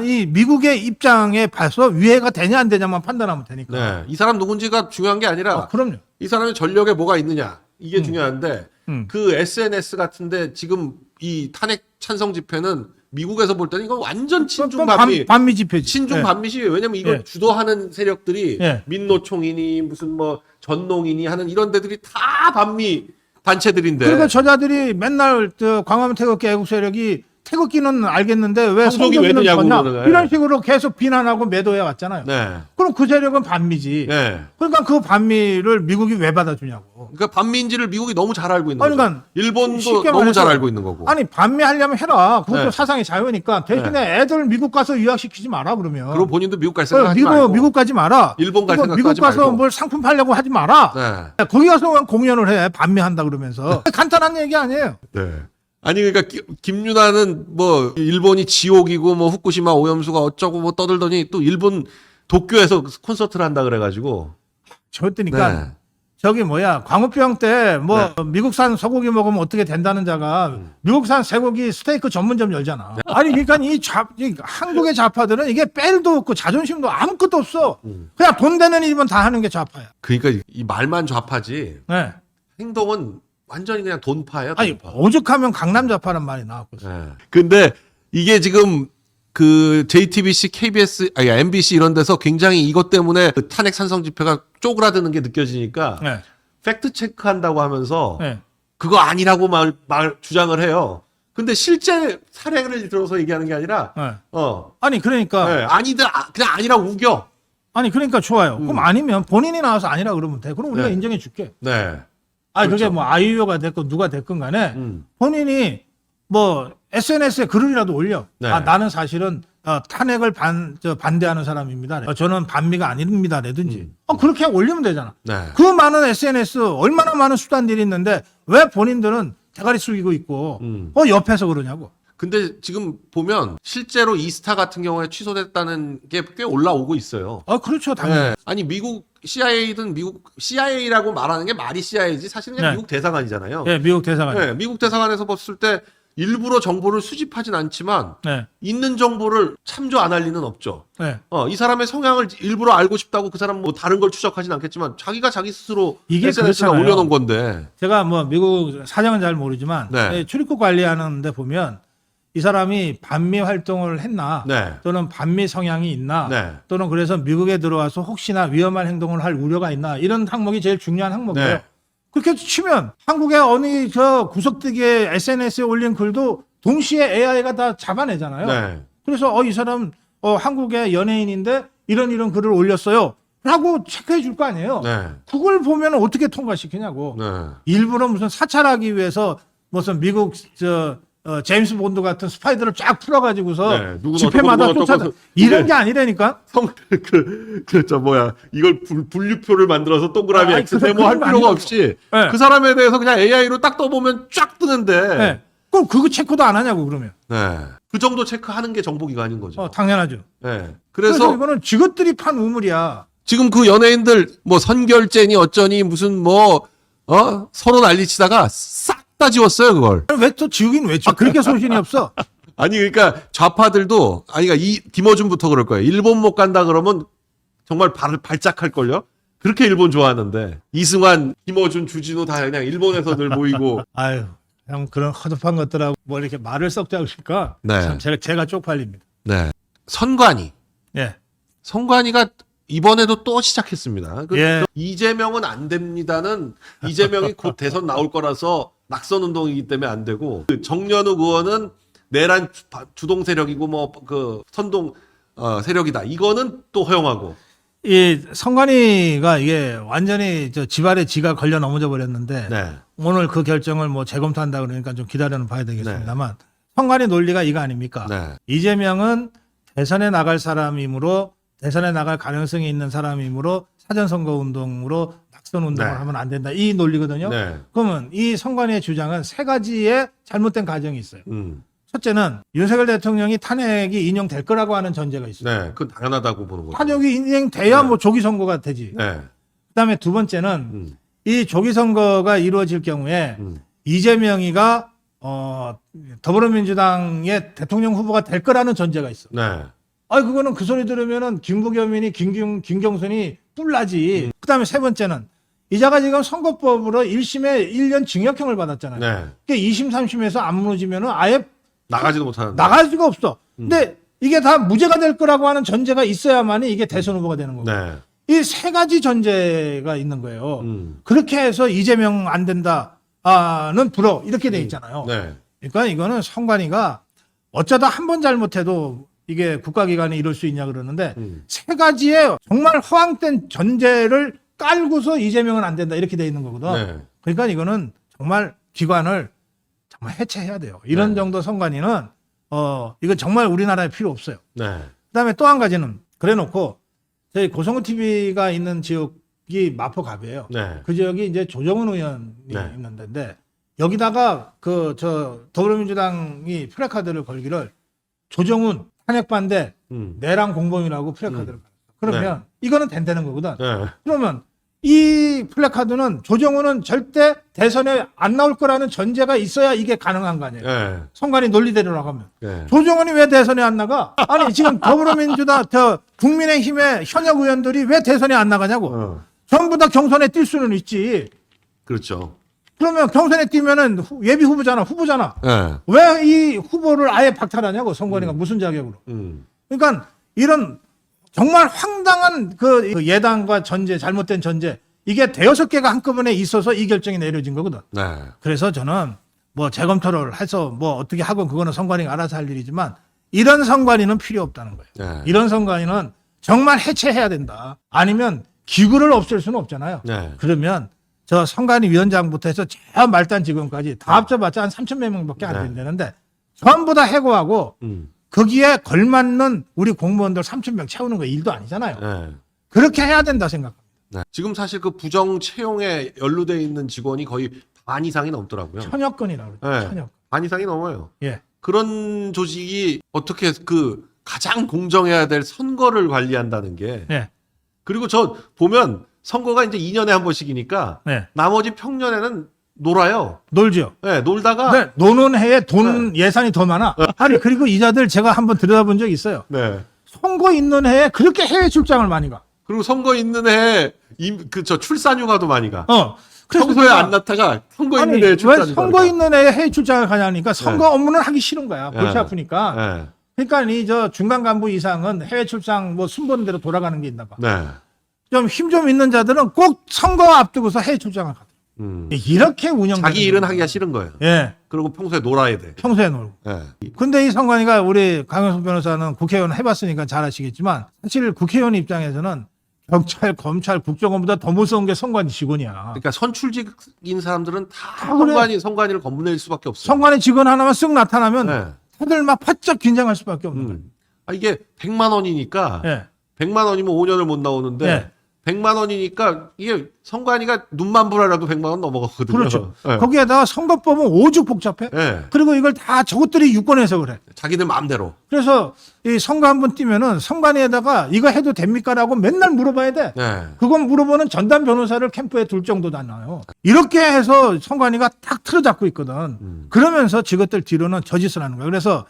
이 미국의 입장에 봐서 위해가 되냐 안 되냐만 판단하면 되니까. 네. 이 사람 누군지가 중요한 게 아니라 그럼요. 이 사람의 전력에 뭐가 있느냐 이게 중요한데 그 SNS 같은데 지금 이 탄핵 찬성 집회는 미국에서 볼 때는 이건 완전 친중 반미 집회지. 친중 예. 반미 시위예요. 왜냐면 이걸 예. 주도하는 세력들이 예. 민노총이니 무슨 뭐 전농이니 하는 이런 데들이 다 반미 단체들인데. 그리고 저자들이 맨날 광화문 태극기 애국 세력이 태극기는 알겠는데 왜 성적이 왜 성적이는 드냐고 졌냐 그러는 거예요. 이런 식으로 계속 비난하고 매도해 왔잖아요. 네. 그럼 그럼 그 세력은 반미지. 예. 그러니까 그 반미를 미국이 왜 받아주냐고. 그러니까 반미인지를 미국이 너무 잘 알고 있는 아니, 거죠. 그러니까 일본도 쉽게 너무 잘 말해서 알고 있는 거고. 아니 반미 하려면 해라. 그것도 네. 사상의 자유니까 대신에 애들 미국 가서 유학시키지 마라 그러면. 그리고 본인도 미국 갈 생각하지 말고. 미국 가지 마라. 일본 갈 그리고 생각도 미국 하지 가서 말고. 뭘 상품 팔려고 하지 마라. 네. 거기 가서 그냥 공연을 해. 반미한다 그러면서. 간단한 얘기 아니에요. 네. 아니 그러니까 김유나는 뭐 일본이 지옥이고 뭐 후쿠시마 오염수가 어쩌고 뭐 떠들더니 또 일본 도쿄에서 콘서트를 한다 그래가지고. 저랬더니까 네. 저기 뭐야 광우병 때 뭐 미국산 소고기 먹으면 어떻게 된다는 자가 미국산 쇠고기 스테이크 전문점 열잖아. 아니 그러니까 이 한국의 좌파들은 이게 뺄도 없고 자존심도 아무것도 없어. 그냥 돈 되는 일이면 다 하는 게 좌파야. 그러니까 이 말만 좌파지 네. 행동은 완전히 그냥 돈파예요. 아니 돈파. 오죽하면 강남 좌파란 말이 나왔고. 네. 근데 이게 지금 그 JTBC, KBS, 아니 MBC 이런 데서 굉장히 이것 때문에 그 탄핵 찬성 집회가 쪼그라드는 게 느껴지니까 네. 팩트 체크한다고 하면서 네. 그거 아니라고 말 주장을 해요. 근데 실제 사례를 들어서 얘기하는 게 아니라 네. 아니 그러니까 네, 그냥 아니라고 우겨. 아니 그러니까 좋아요. 그럼 아니면 본인이 나와서 아니라 그러면 돼. 그럼 우리가 네. 인정해 줄게. 네. 아니 그렇죠. 그게 뭐 아이유가 됐건 누가 됐건 간에 본인이 뭐 SNS에 글이라도 올려. 네. 아 나는 사실은 탄핵을 반대하는 사람입니다. 저는 반미가 아닙니다. 라든지. 그렇게 올리면 되잖아. 네. 그 많은 SNS 얼마나 많은 수단들이 있는데 왜 본인들은 대가리 숙이고 있고 옆에서 그러냐고. 근데 지금 보면 실제로 이스타 같은 경우에 취소됐다는 게 꽤 올라오고 있어요. 그렇죠. 당연히. 네. 아니 미국 CIA든 미국 CIA라고 말하는 게 말이 CIA지 사실은 그냥 네. 미국 대사관이잖아요. 네, 미국 대사관. 네, 미국 대사관에서 봤을 때 일부러 정보를 수집하진 않지만 네. 있는 정보를 참조 안 할 리는 없죠. 네. 이 사람의 성향을 일부러 알고 싶다고 그 사람 뭐 다른 걸 추적하진 않겠지만 자기가 자기 스스로 이게 SNS에 그렇잖아요. 올려놓은 건데. 제가 뭐 미국 사정은 잘 모르지만 네. 출입국 관리하는데 보면 이 사람이 반미 활동을 했나 네. 또는 반미 성향이 있나 네. 또는 그래서 미국에 들어와서 혹시나 위험한 행동을 할 우려가 있나 이런 항목이 제일 중요한 항목이에요. 네. 그렇게 치면 한국의 어느 저 구석대기에 SNS에 올린 글도 동시에 AI가 다 잡아내잖아요. 네. 그래서 이 사람 한국의 연예인인데 이런 글을 올렸어요. 라고 체크해 줄 거 아니에요. 네. 그걸 보면 어떻게 통과시키냐고. 네. 일부러 무슨 사찰하기 위해서 무슨 미국 제임스 본드 같은 스파이들을 쫙 풀어가지고서 네. 누구는 집회마다 어떻고 쫓아다 누구는 이런 게 아니라니까. 이걸 분류표를 만들어서 동그라미 아니, X 세모 할 그건 필요가 아니라고. 없이 네. 그 사람에 대해서 그냥 AI로 딱 떠보면 쫙 뜨는데. 네. 그럼 그거 체크도 안 하냐고 그러면. 네. 그 정도 체크하는 게 정보기관인 거죠. 당연하죠. 네. 그래서 그래서 이거는 지것들이 판 우물이야. 지금 그 연예인들 뭐 선결제니 어쩌니 무슨 뭐 서로 난리치다가 싹 다 지웠어요 그걸. 왜 또 지우긴 왜 지워? 그렇게 소신이 없어. 아니 그러니까 좌파들도 그러니까 이 김어준부터 그럴 거예요. 일본 못 간다 그러면 정말 발작할 걸요. 그렇게 일본 좋아하는데 이승환, 김어준, 주진우 다 그냥 일본에서 늘 모이고. 아유, 그냥 그런 허접한 것들하고 뭐 이렇게 말을 썩자 그러니까 네. 참 제가 쪽팔립니다. 네. 선관위. 예. 선관위가 이번에도 또 시작했습니다. 예. 이재명은 안 됩니다는 이재명이 곧 대선 나올 거라서 낙선 운동이기 때문에 안 되고 그 정연욱 의원은 내란 주동 세력이고 뭐 그 선동 세력이다. 이거는 또 허용하고. 이 선관위가 이게 완전히 지발에 지가 걸려 넘어져 버렸는데 네. 오늘 그 결정을 뭐 재검토한다 그러니까 좀 기다려는 봐야 되겠습니다만 선관위 논리가 이거 아닙니까? 네. 이재명은 대선에 나갈 사람이므로 대선에 나갈 가능성이 있는 사람이므로 사전선거 운동으로 낙선 운동을 네. 하면 안 된다. 이 논리거든요. 네. 그러면 이 선관위의 주장은 세 가지의 잘못된 가정이 있어요. 첫째는 윤석열 대통령이 탄핵이 인용될 거라고 하는 전제가 있어요. 네. 그건 당연하다고 보는 거죠. 탄핵이 인용돼야 네. 뭐 조기 선거가 되지. 네. 그다음에 두 번째는 이 조기 선거가 이루어질 경우에 이재명이가 더불어민주당의 대통령 후보가 될 거라는 전제가 있어. 네. 그거는 그 소리 들으면은 김부겸이니 김경순이 뿔나지. 그다음에 세 번째는 이자가 지금 선거법으로 1심에 1년 징역형을 받았잖아요. 네. 그러니까 2심, 3심에서 안 무너지면은 아예 나가지도 못하는. 나갈 수가 없어. 근데 이게 다 무죄가 될 거라고 하는 전제가 있어야만이 이게 대선 후보가 되는 거고. 네. 이 세 가지 전제가 있는 거예요. 그렇게 해서 이재명 안 된다는 불어 이렇게 돼 있잖아요. 네. 그러니까 이거는 선관위가 어쩌다 한 번 잘못해도 이게 국가기관이 이럴 수 있냐 그러는데 세 가지의 정말 허황된 전제를 깔고서 이재명은 안 된다 이렇게 돼 있는 거거든. 네. 그러니까 이거는 정말 기관을 정말 해체해야 돼요. 이런 네. 정도 선관위는 이건 정말 우리나라에 필요 없어요. 네. 그다음에 또 한 가지는 그래놓고 저희 고성구 TV가 있는 지역이 마포갑이에요. 네. 그 지역이 이제 조정훈 의원이 네. 있는 데인데 여기다가 더불어민주당이 프래카드를 걸기를 조정훈 탄핵 반대 내랑 공범이라고 프래카드를 걸었어. 그러면 이거는 된다는 거거든. 네. 그러면 이 플래카드는 조정훈은 절대 대선에 안 나올 거라는 전제가 있어야 이게 가능한 거 아니에요. 네. 선관위 논리대로 나가면. 네. 조정훈이 왜 대선에 안 나가? 아니 지금 더불어민주당 국민의힘의 현역 의원들이 왜 대선에 안 나가냐고. 전부 다 경선에 뛸 수는 있지. 그렇죠. 그러면 경선에 뛰면은 예비 후보잖아. 네. 왜 이 후보를 아예 박탈하냐고. 선관위가 무슨 자격으로. 그러니까 이런 정말 황당한 그 예당과 전제, 잘못된 전제, 이게 대여섯 개가 한꺼번에 있어서 이 결정이 내려진 거거든. 네. 그래서 저는 뭐 재검토를 해서 뭐 어떻게 하고 그거는 선관위가 알아서 할 일이지만 이런 선관위는 필요 없다는 거예요. 네. 이런 선관위는 정말 해체해야 된다. 아니면 기구를 없앨 수는 없잖아요. 네. 그러면 저 선관위 위원장부터 해서 저 말단 직원까지 다 합쳐봤자 한 3,000몇 명밖에 안 된다는데 전부 다 해고하고 거기에 걸맞는 우리 공무원들 3,000명 채우는 거 일도 아니잖아요. 네. 그렇게 해야 된다 생각합니다. 네. 지금 사실 그 부정 채용에 연루돼 있는 직원이 거의 반 이상이 넘더라고요. 1,000여 건이라고 그러죠. 네. 1,000여 건. 반 이상이 넘어요. 예. 그런 조직이 어떻게 그 가장 공정해야 될 선거를 관리한다는 게 예. 그리고 저 보면 선거가 이제 2년에 한 번씩이니까 네. 나머지 평년에는 놀아요. 놀죠. 네, 놀다가 네, 노는 해에 돈 예산이 더 많아. 아니 그리고 이자들 제가 한번 들여다본 적이 있어요. 네. 선거 있는 해에 그렇게 해외 출장을 많이 가. 그리고 선거 있는 해에 저 출산 휴가도 많이 가. 그래서 평소에 내가 안 났다가 선거 아니, 있는 해에 출산 왜 휴가. 선거 있는 해에 해외 출장을 가냐니까 선거 업무는 하기 싫은 거야. 골치 네. 아프니까. 네. 그러니까 이 저 중간 간부 이상은 해외 출장 뭐 순번대로 돌아가는 게 있나 봐. 네. 좀 힘 좀 있는 자들은 꼭 선거 앞두고서 해외 출장을 가더라고. 이렇게 운영. 자기 일은 하기가 싫은 거예요. 예. 그리고 평소에 놀아야 돼. 평소에 놀고. 네. 근데 이 선관위가 우리 강영석 변호사는 국회의원 해봤으니까 잘 아시겠지만 사실 국회의원 입장에서는 경찰, 검찰, 국정원보다 더 무서운 게 선관위 직원이야. 그러니까 선출직인 사람들은 다 그래. 선관위를 겁낼 수밖에 없어요. 선관위 직원 하나만 쓱 나타나면 네. 다들 막 바짝 긴장할 수밖에 없는 거예요. 이게 100만 원이니까 예. 100만 원이면 5년을 못 나오는데 네. 100만 원이니까 이게 선관위가 눈만 불어라도 100만 원 넘어가거든요. 그렇죠. 네. 거기에다가 선거법은 오죽 복잡해. 네. 그리고 이걸 다 저것들이 유권해서 그래. 자기들 마음대로. 그래서 이 선거 한 번 뛰면은 선관위에다가 이거 해도 됩니까라고 맨날 물어봐야 돼. 네. 그건 물어보는 전담 변호사를 캠프에 둘 정도도 안 나요. 이렇게 해서 선관위가 딱 틀어잡고 있거든. 그러면서 저것들 뒤로는 저짓을 하는 거예요. 그래서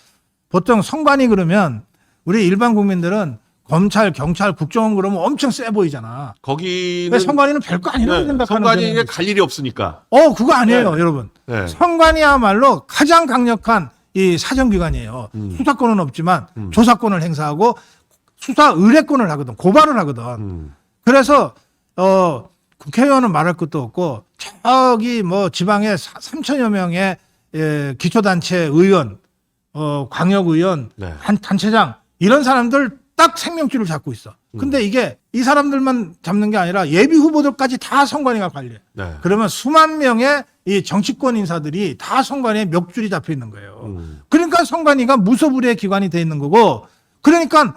보통 선관위 그러면 우리 일반 국민들은 검찰, 경찰, 국정원 그러면 엄청 세 보이잖아. 거기는 근데 선관위는 별거 아니라고 생각하는 선관위에 거예요. 갈 일이 없으니까. 그거 아니에요, 여러분. 네. 선관위야말로 가장 강력한 이 사정기관이에요. 수사권은 없지만 조사권을 행사하고 수사 의뢰권을 하거든. 고발을 하거든. 그래서 국회의원은 말할 것도 없고 저기 뭐 지방에 3천여 명의 기초단체 의원, 광역의원, 네. 단체장 이런 사람들 딱 생명줄을 잡고 있어. 근데 이게 이 사람들만 잡는 게 아니라 예비 후보들까지 다 선관위가 관리해. 네. 그러면 수만 명의 이 정치권 인사들이 다 선관위에 멱줄이 잡혀 있는 거예요. 그러니까 선관위가 무소불위의 기관이 돼 있는 거고, 그러니까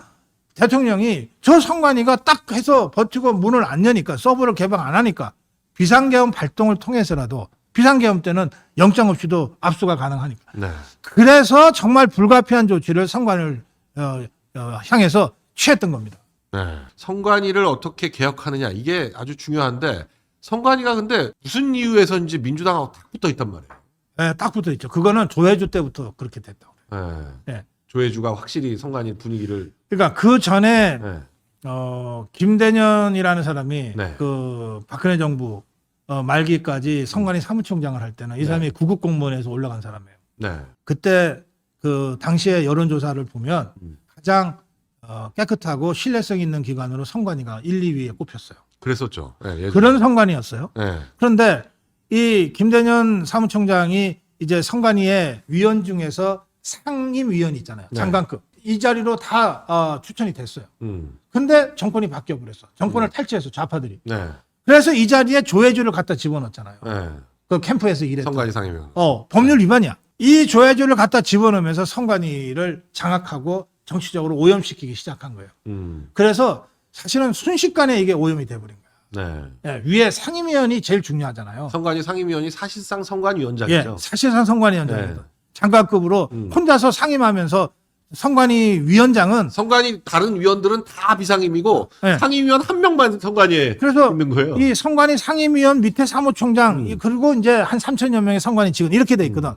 대통령이 저 선관위가 딱 해서 버티고 문을 안 여니까, 서버를 개방 안 하니까 비상계엄 발동을 통해서라도, 비상계엄 때는 영장 없이도 압수가 가능하니까. 네. 그래서 정말 불가피한 조치를 선관위를 향해서 취했던 겁니다. 네. 선관위를 어떻게 개혁하느냐 이게 아주 중요한데 선관위가 근데 무슨 이유에서인지 민주당하고 딱 붙어 있단 말이에요. 네, 딱 붙어 있죠. 그거는 조혜주 때부터 그렇게 됐다고. 네. 네. 조혜주가 확실히 선관위 분위기를. 그러니까 그 전에 네. 김대년이라는 사람이 네. 그 박근혜 정부 말기까지 선관위 사무총장을 할 때는 이 사람이 구급 공무원에서 올라간 사람이에요. 네. 그때 그 당시의 여론조사를 보면 가장 깨끗하고 신뢰성 있는 기관으로 선관위가 1, 2위에 꼽혔어요. 그랬었죠. 네, 예전에. 그런 선관위였어요. 네. 그런데 이 김대년 사무총장이 이제 선관위의 위원 중에서 상임위원 있잖아요. 네. 장관급. 이 자리로 다 추천이 됐어요. 음. 근데 정권이 바뀌어 버렸어. 정권을 탈취해서 좌파들이. 네. 그래서 이 자리에 조혜주를 갖다 집어넣었잖아요. 네. 그 캠프에서 일했던. 선관위 상임위원. 법률 위반이야. 이 조혜주를 갖다 집어넣으면서 선관위를 장악하고 정치적으로 오염시키기 시작한 거예요. 그래서 사실은 순식간에 이게 오염이 돼버린 거야. 네. 예, 위에 상임위원이 제일 중요하잖아요. 선관위 상임위원이 사실상 선관위원장이죠. 예, 사실상 선관위원장이에요. 네. 장관급으로 혼자서 상임하면서 선관위 위원장은 선관위 다른 위원들은 다 비상임이고 네. 상임위원 한 명만 선관위에 그래서 있는 거예요. 이 선관위 상임위원 밑에 사무총장 그리고 이제 한 3천여 명의 선관위 직원 이렇게 돼 있거든.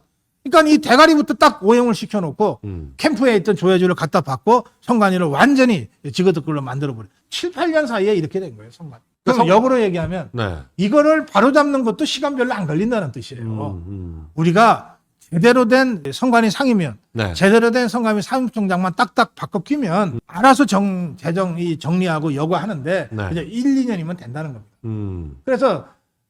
그러니까 이 대가리부터 딱 오염을 시켜놓고 캠프에 있던 조혜주를 갖다 받고 선관위를 완전히 지그덕글로 만들어버려. 7, 8년 사이에 이렇게 된 거예요, 선관위. 그래서 역으로 얘기하면 네. 이거를 바로잡는 것도 시간 별로 안 걸린다는 뜻이에요. 우리가 제대로 된 선관위 상임위원, 네. 제대로 된 선관위 사무총장만 딱딱 바꿔 끼면 알아서 재정이 정리하고 여과하는데 네. 이제 1, 2년이면 된다는 겁니다. 그래서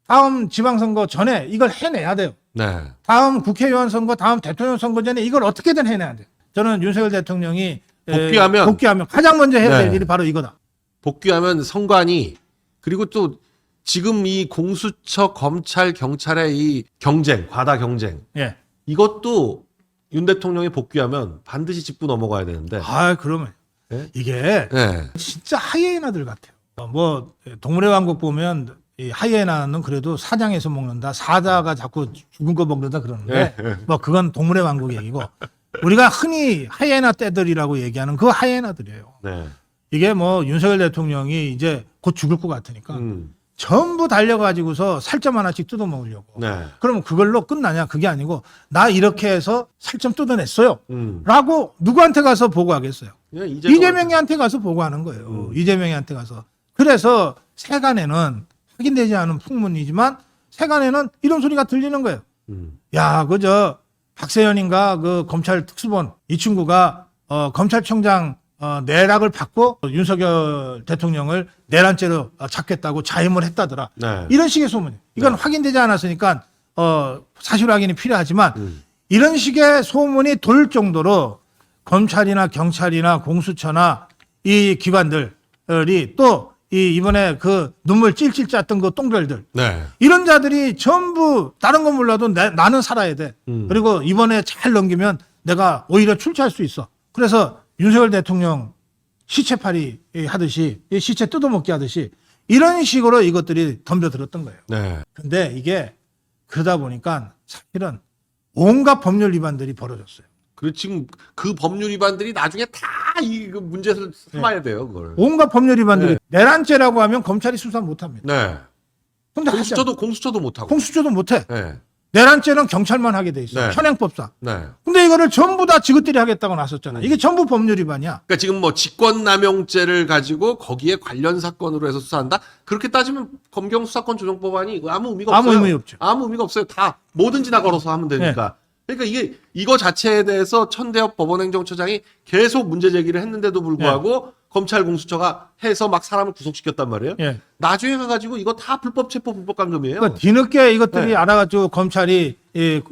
다음 지방선거 전에 이걸 해내야 돼요. 네. 다음 국회의원 선거, 다음 대통령 선거 전에 이걸 어떻게든 해내야 돼요. 저는 윤석열 대통령이 복귀하면 가장 먼저 해야 될 네. 일이 바로 이거다. 복귀하면 선관위 그리고 또 지금 이 공수처, 검찰, 경찰의 이 경쟁, 과다 경쟁 예. 이것도 윤 대통령이 복귀하면 반드시 짚고 넘어가야 되는데. 그러면 네? 이게 네. 진짜 하이에나들 같아요. 뭐 동물의 왕국 보면 이 하이에나는 그래도 사냥해서 먹는다. 사자가 자꾸 죽은 거 먹는다 그러는데 뭐 그건 동물의 왕국 얘기고 우리가 흔히 하이에나 떼들이라고 얘기하는 그 하이에나들이에요. 네. 이게 뭐 윤석열 대통령이 이제 곧 죽을 것 같으니까 전부 달려가지고서 살점 하나씩 뜯어먹으려고. 네. 그러면 그걸로 끝나냐? 그게 아니고 나 이렇게 해서 살점 뜯어냈어요. 라고 누구한테 가서 보고하겠어요? 이재명이한테 가서 보고하는 거예요. 이재명이한테 가서. 그래서 세간에는 확인되지 않은 풍문이지만 세간에는 이런 소리가 들리는 거예요. 야, 그저 박세현인가 그 검찰 특수본 이 친구가 검찰총장 내락을 받고 윤석열 대통령을 내란죄로 잡겠다고 자임을 했다더라. 네. 이런 식의 소문이에요. 이건 네. 확인되지 않았으니까 사실 확인이 필요하지만 이런 식의 소문이 돌 정도로 검찰이나 경찰이나 공수처나 이 기관들이 또 이번에 그 눈물 찔찔 짰던 그 똥별들 네. 이런 자들이 전부 다른 건 몰라도 나는 살아야 돼. 그리고 이번에 잘 넘기면 내가 오히려 출세할 수 있어. 그래서 윤석열 대통령 시체팔이 하듯이 시체 뜯어먹기 하듯이 이런 식으로 이것들이 덤벼들었던 거예요. 네. 근데 이게 그러다 보니까 사실은 온갖 법률 위반들이 벌어졌어요. 그리고 지금 그 법률 위반들이 나중에 다 이 문제를 삼아야 돼요, 그걸. 온갖 법률 위반들이 네. 내란죄라고 하면 검찰이 수사 못합니다. 네. 근데 공수처도 못하고. 공수처도 못해. 네. 내란죄는 경찰만 하게 돼 있어요. 네. 현행법상. 네. 근데 이거를 전부 다 지긋들이 하겠다고 나섰잖아요. 이게 전부 법률 위반이야. 그러니까 지금 뭐 직권남용죄를 가지고 거기에 관련 사건으로 해서 수사한다? 그렇게 따지면 검경수사권 조정법안이 이거 아무 의미가 없어요. 아무 의미 없죠. 아무 의미가 없어요. 다 뭐든지 다 걸어서 하면 되니까. 그러니까 이거 자체에 대해서 천대엽 법원행정처장이 계속 문제 제기를 했는데도 불구하고 검찰 공수처가 해서 막 사람을 구속시켰단 말이에요. 예. 나중에 가가지고 이거 다 불법 체포 불법 감금이에요. 그러니까 뒤늦게 이것들이 네. 알아가지고 검찰이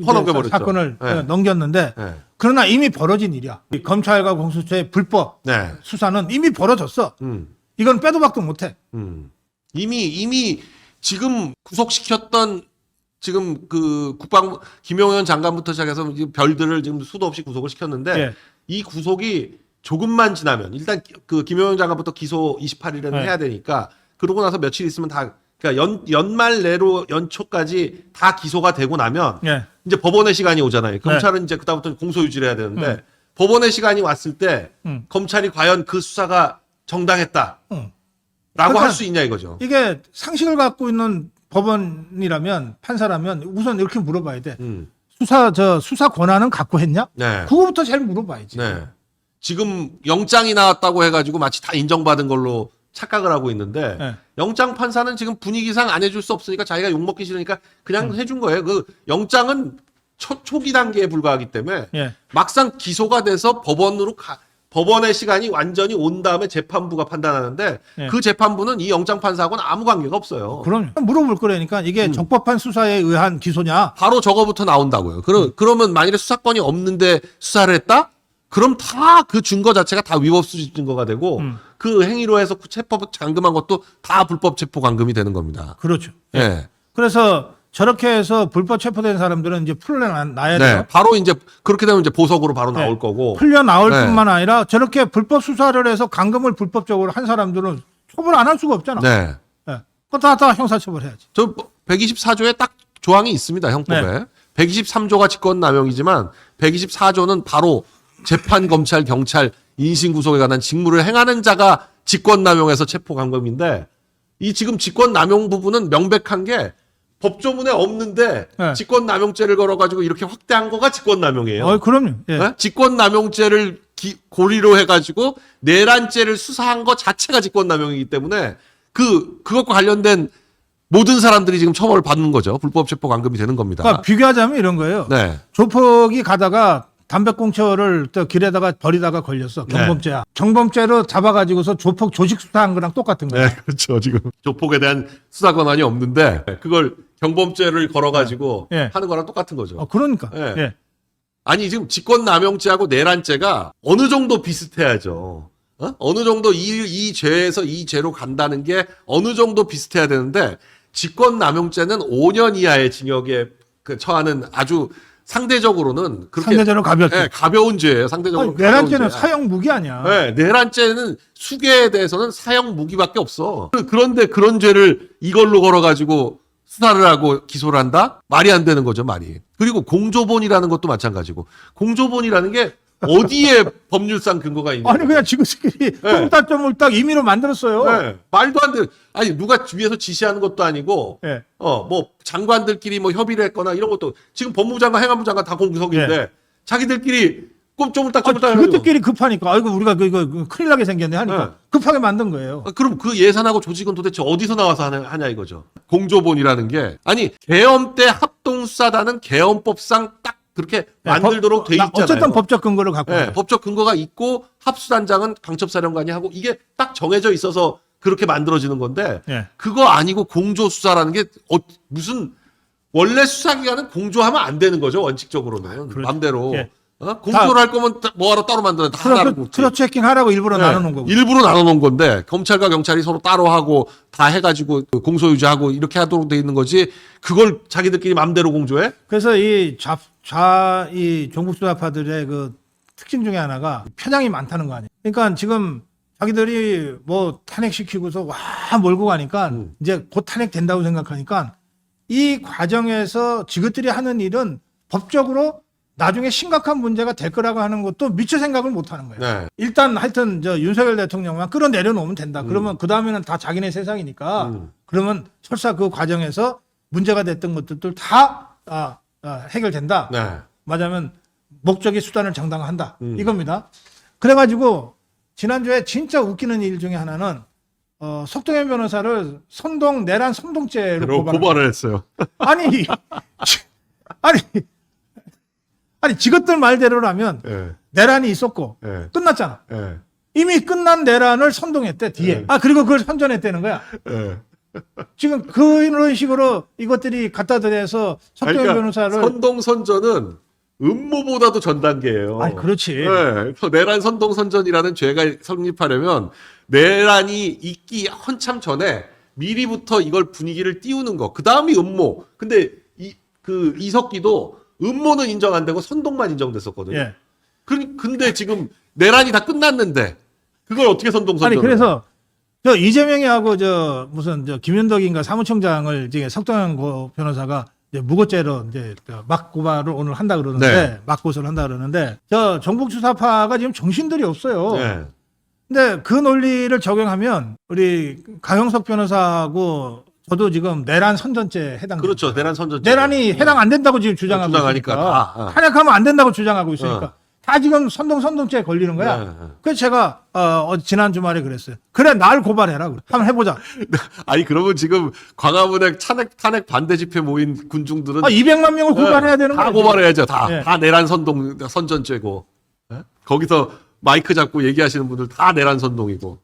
퍼넘겨버렸죠. 사건을 네. 넘겼는데 네. 그러나 이미 벌어진 일이야. 이 검찰과 공수처의 불법 네. 수사는 이미 벌어졌어. 음. 이건 빼도 박도 못해. 이미 지금 구속시켰던 지금 그 국방부 김용현 장관부터 시작해서 지금 별들을 지금 수도 없이 구속을 시켰는데 예. 이 구속이 조금만 지나면 일단 그 김용현 장관부터 기소 28일에는 네. 해야 되니까 그러고 나서 며칠 있으면 다 그러니까 연말 내로 연초까지 다 기소가 되고 나면 예. 이제 법원의 시간이 오잖아요. 검찰은 이제 그다음부터 공소 유지를 해야 되는데 법원의 시간이 왔을 때 검찰이 과연 그 수사가 정당했다라고 그러니까 할 수 있냐 이거죠. 이게 상식을 갖고 있는 법원이라면 판사라면 우선 이렇게 물어봐야 돼. 수사 권한은 갖고 했냐? 네. 그거부터 제일 물어봐야지. 네. 지금 영장이 나왔다고 해가지고 마치 다 인정받은 걸로 착각을 하고 있는데 네. 영장 판사는 지금 분위기상 안 해줄 수 없으니까 자기가 욕먹기 싫으니까 그냥 해준 거예요. 그 영장은 초기 단계에 불과하기 때문에 예. 막상 기소가 돼서 법원의 시간이 완전히 온 다음에 재판부가 판단하는데 예. 그 재판부는 이 영장 판사하고는 아무 관계가 없어요. 그럼요. 물어볼 거라니까 이게 적법한 수사에 의한 기소냐? 바로 저거부터 나온다고요. 그러면 만일에 수사권이 없는데 수사를 했다? 그럼 다 그 증거 자체가 다 위법수집 증거가 되고 그 행위로 해서 체포 감금한 것도 다 불법 체포 감금이 되는 겁니다. 그렇죠. 예. 그래서 저렇게 해서 불법 체포된 사람들은 이제 풀려나야 돼요. 네. 바로 이제 그렇게 되면 이제 보석으로 바로 네. 나올 거고. 풀려 나올 네. 뿐만 아니라 저렇게 불법 수사를 해서 감금을 불법적으로 한 사람들은 처벌 안 할 수가 없잖아. 네. 네. 그거 다 형사처벌해야지. 저 124조에 딱 조항이 있습니다. 형법에. 네. 123조가 직권남용이지만 124조는 바로 재판 검찰 경찰 인신구속에 관한 직무를 행하는 자가 직권남용에서 체포감금인데 이 지금 직권남용 부분은 명백한 게 법조문에 없는데 네. 직권남용죄를 걸어가지고 이렇게 확대한 거가 직권남용이에요. 그럼요. 예. 네? 직권남용죄를 고리로 해가지고 내란죄를 수사한 것 자체가 직권남용이기 때문에 그것과 관련된 모든 사람들이 지금 처벌을 받는 거죠. 불법 체포 감금이 되는 겁니다. 그러니까 비교하자면 이런 거예요. 네. 조폭이 가다가 담배꽁초를 또 길에다가 버리다가 걸렸어. 경범죄야. 네. 경범죄로 잡아가지고서 조폭 조직 수사한 거랑 똑같은 거야. 네, 그렇죠. 지금 조폭에 대한 수사 권한이 없는데 그걸 경범죄를 걸어가지고 네. 하는 거랑 똑같은 거죠. 그러니까. 네. 예. 아니 지금 직권남용죄하고 내란죄가 어느 정도 비슷해야죠. 어느 정도 이 죄에서 이 죄로 간다는 게 어느 정도 비슷해야 되는데 직권남용죄는 5년 이하의 징역에 처하는 아주 상대적으로는 그렇게 상대적으로 가볍죠. 네, 가벼운 죄예요. 상대적으로 아니, 내란죄는 가벼운 죄야. 사형 무기 아니야. 네, 내란죄는 수괴에 대해서는 사형 무기밖에 없어. 그런데 그런 죄를 이걸로 걸어가지고 수사를 하고 기소를 한다? 말이 안 되는 거죠, 말이. 그리고 공조본이라는 것도 마찬가지고. 공조본이라는 게 어디에 법률상 근거가 있냐. 아니 그냥 지그시끼리 똥딱점을딱 임의로 만들었어요. 네, 말도 안 돼. 아니 누가 위에서 지시하는 것도 아니고, 네. 뭐 장관들끼리 뭐 협의를 했거나 이런 것도 지금 법무부 장관, 행안부 장관 다 공석인데 네. 자기들끼리 꼼짝달짝달짝 그것들끼리 급하니까 아이고 우리가 이거 큰일 나게 생겼네 하니까 네. 급하게 만든 거예요. 그럼 그 예산하고 조직은 도대체 어디서 나와서 하냐 이거죠. 공조본이라는 게 아니 계엄 때 합동수사단은 계엄법상 딱 그렇게 만들도록 돼 있잖아요. 어쨌든 법적 근거를 갖고. 네, 법적 근거가 있고 합수단장은 강첩사령관이 하고 이게 딱 정해져 있어서 그렇게 만들어지는 건데 네. 그거 아니고 공조수사라는 게 무슨 원래 수사기관은 공조하면 안 되는 거죠 원칙적으로는 그렇죠. 맘대로 예. 공조를 할 거면 뭐하러 따로 만드는 다 하나로 묻지. 트럭 체킹 하라고 일부러 네, 나눠놓은 거고. 일부러 나눠놓은 건데 검찰과 경찰이 서로 따로 하고 다 해가지고 공소유지하고 이렇게 하도록 돼 있는 거지 그걸 자기들끼리 맘대로 공조해? 그래서 이 종북수사파들의 그 특징 중에 하나가 편향이 많다는 거 아니에요. 그러니까 지금 자기들이 뭐 탄핵시키고서 와 몰고 가니까 이제 곧 탄핵된다고 생각하니까 이 과정에서 지그들이 하는 일은 법적으로 나중에 심각한 문제가 될 거라고 하는 것도 미처 생각을 못 하는 거예요. 네. 일단 하여튼 윤석열 대통령만 끌어내려 놓으면 된다. 그러면 그 다음에는 다 자기네 세상이니까 그러면 설사 그 과정에서 문제가 됐던 것들도 다 해결된다. 네. 맞으면 목적이 수단을 정당화한다. 이겁니다. 그래가지고 지난주에 진짜 웃기는 일 중에 하나는 석동현 변호사를 내란 선동죄로 고발을 했어요. 아니 지것들 말대로라면 예. 내란이 있었고 예. 끝났잖아. 예. 이미 끝난 내란을 선동했대 뒤에. 그리고 그걸 선전했다는 거야. 예. 지금 그런 식으로 이것들이 갖다 대서 석동현 변호사를 선동선전은 음모보다도 전 단계예요. 아니 그렇지. 네. 그래서 내란 선동선전이라는 죄가 성립하려면 내란이 있기 한참 전에 미리부터 이걸 분위기를 띄우는 거. 그 다음이 음모. 근데 이석기도 음모는 인정 안 되고 선동만 인정됐었거든요. 예. 근데 지금 내란이 다 끝났는데 그걸 어떻게 선동선전? 아니 그래서 저 이재명이 하고 무슨 김윤덕인가 사무총장을 이제 석동현 변호사가 이제 무고죄로 이제 막 고발을 오늘 한다 그러는데 네. 막 고소를 한다 그러는데 저 정북수사파가 지금 정신들이 없어요. 네. 근데 그 논리를 적용하면 우리 강형석 변호사하고 저도 지금 내란 선전죄 해당. 그렇죠. 내란 선전죄. 내란이 해당 안 된다고 지금 주장하고 주장하니까 있으니까 다, 탄핵하면 안 된다고 주장하고 있으니까 다 지금 선동죄에 걸리는 거야. 네. 그래서 제가 지난 주말에 그랬어요. 그래 날 고발해라. 그래. 한번 해보자. 아니 그러면 지금 광화문에 탄핵 반대 집회 모인 군중들은 200만 명을 고발해야 되는 다 거야. 고발해야죠. 다 네. 내란 선전죄고 거기서 마이크 잡고 얘기하시는 분들 다 내란 선동이고.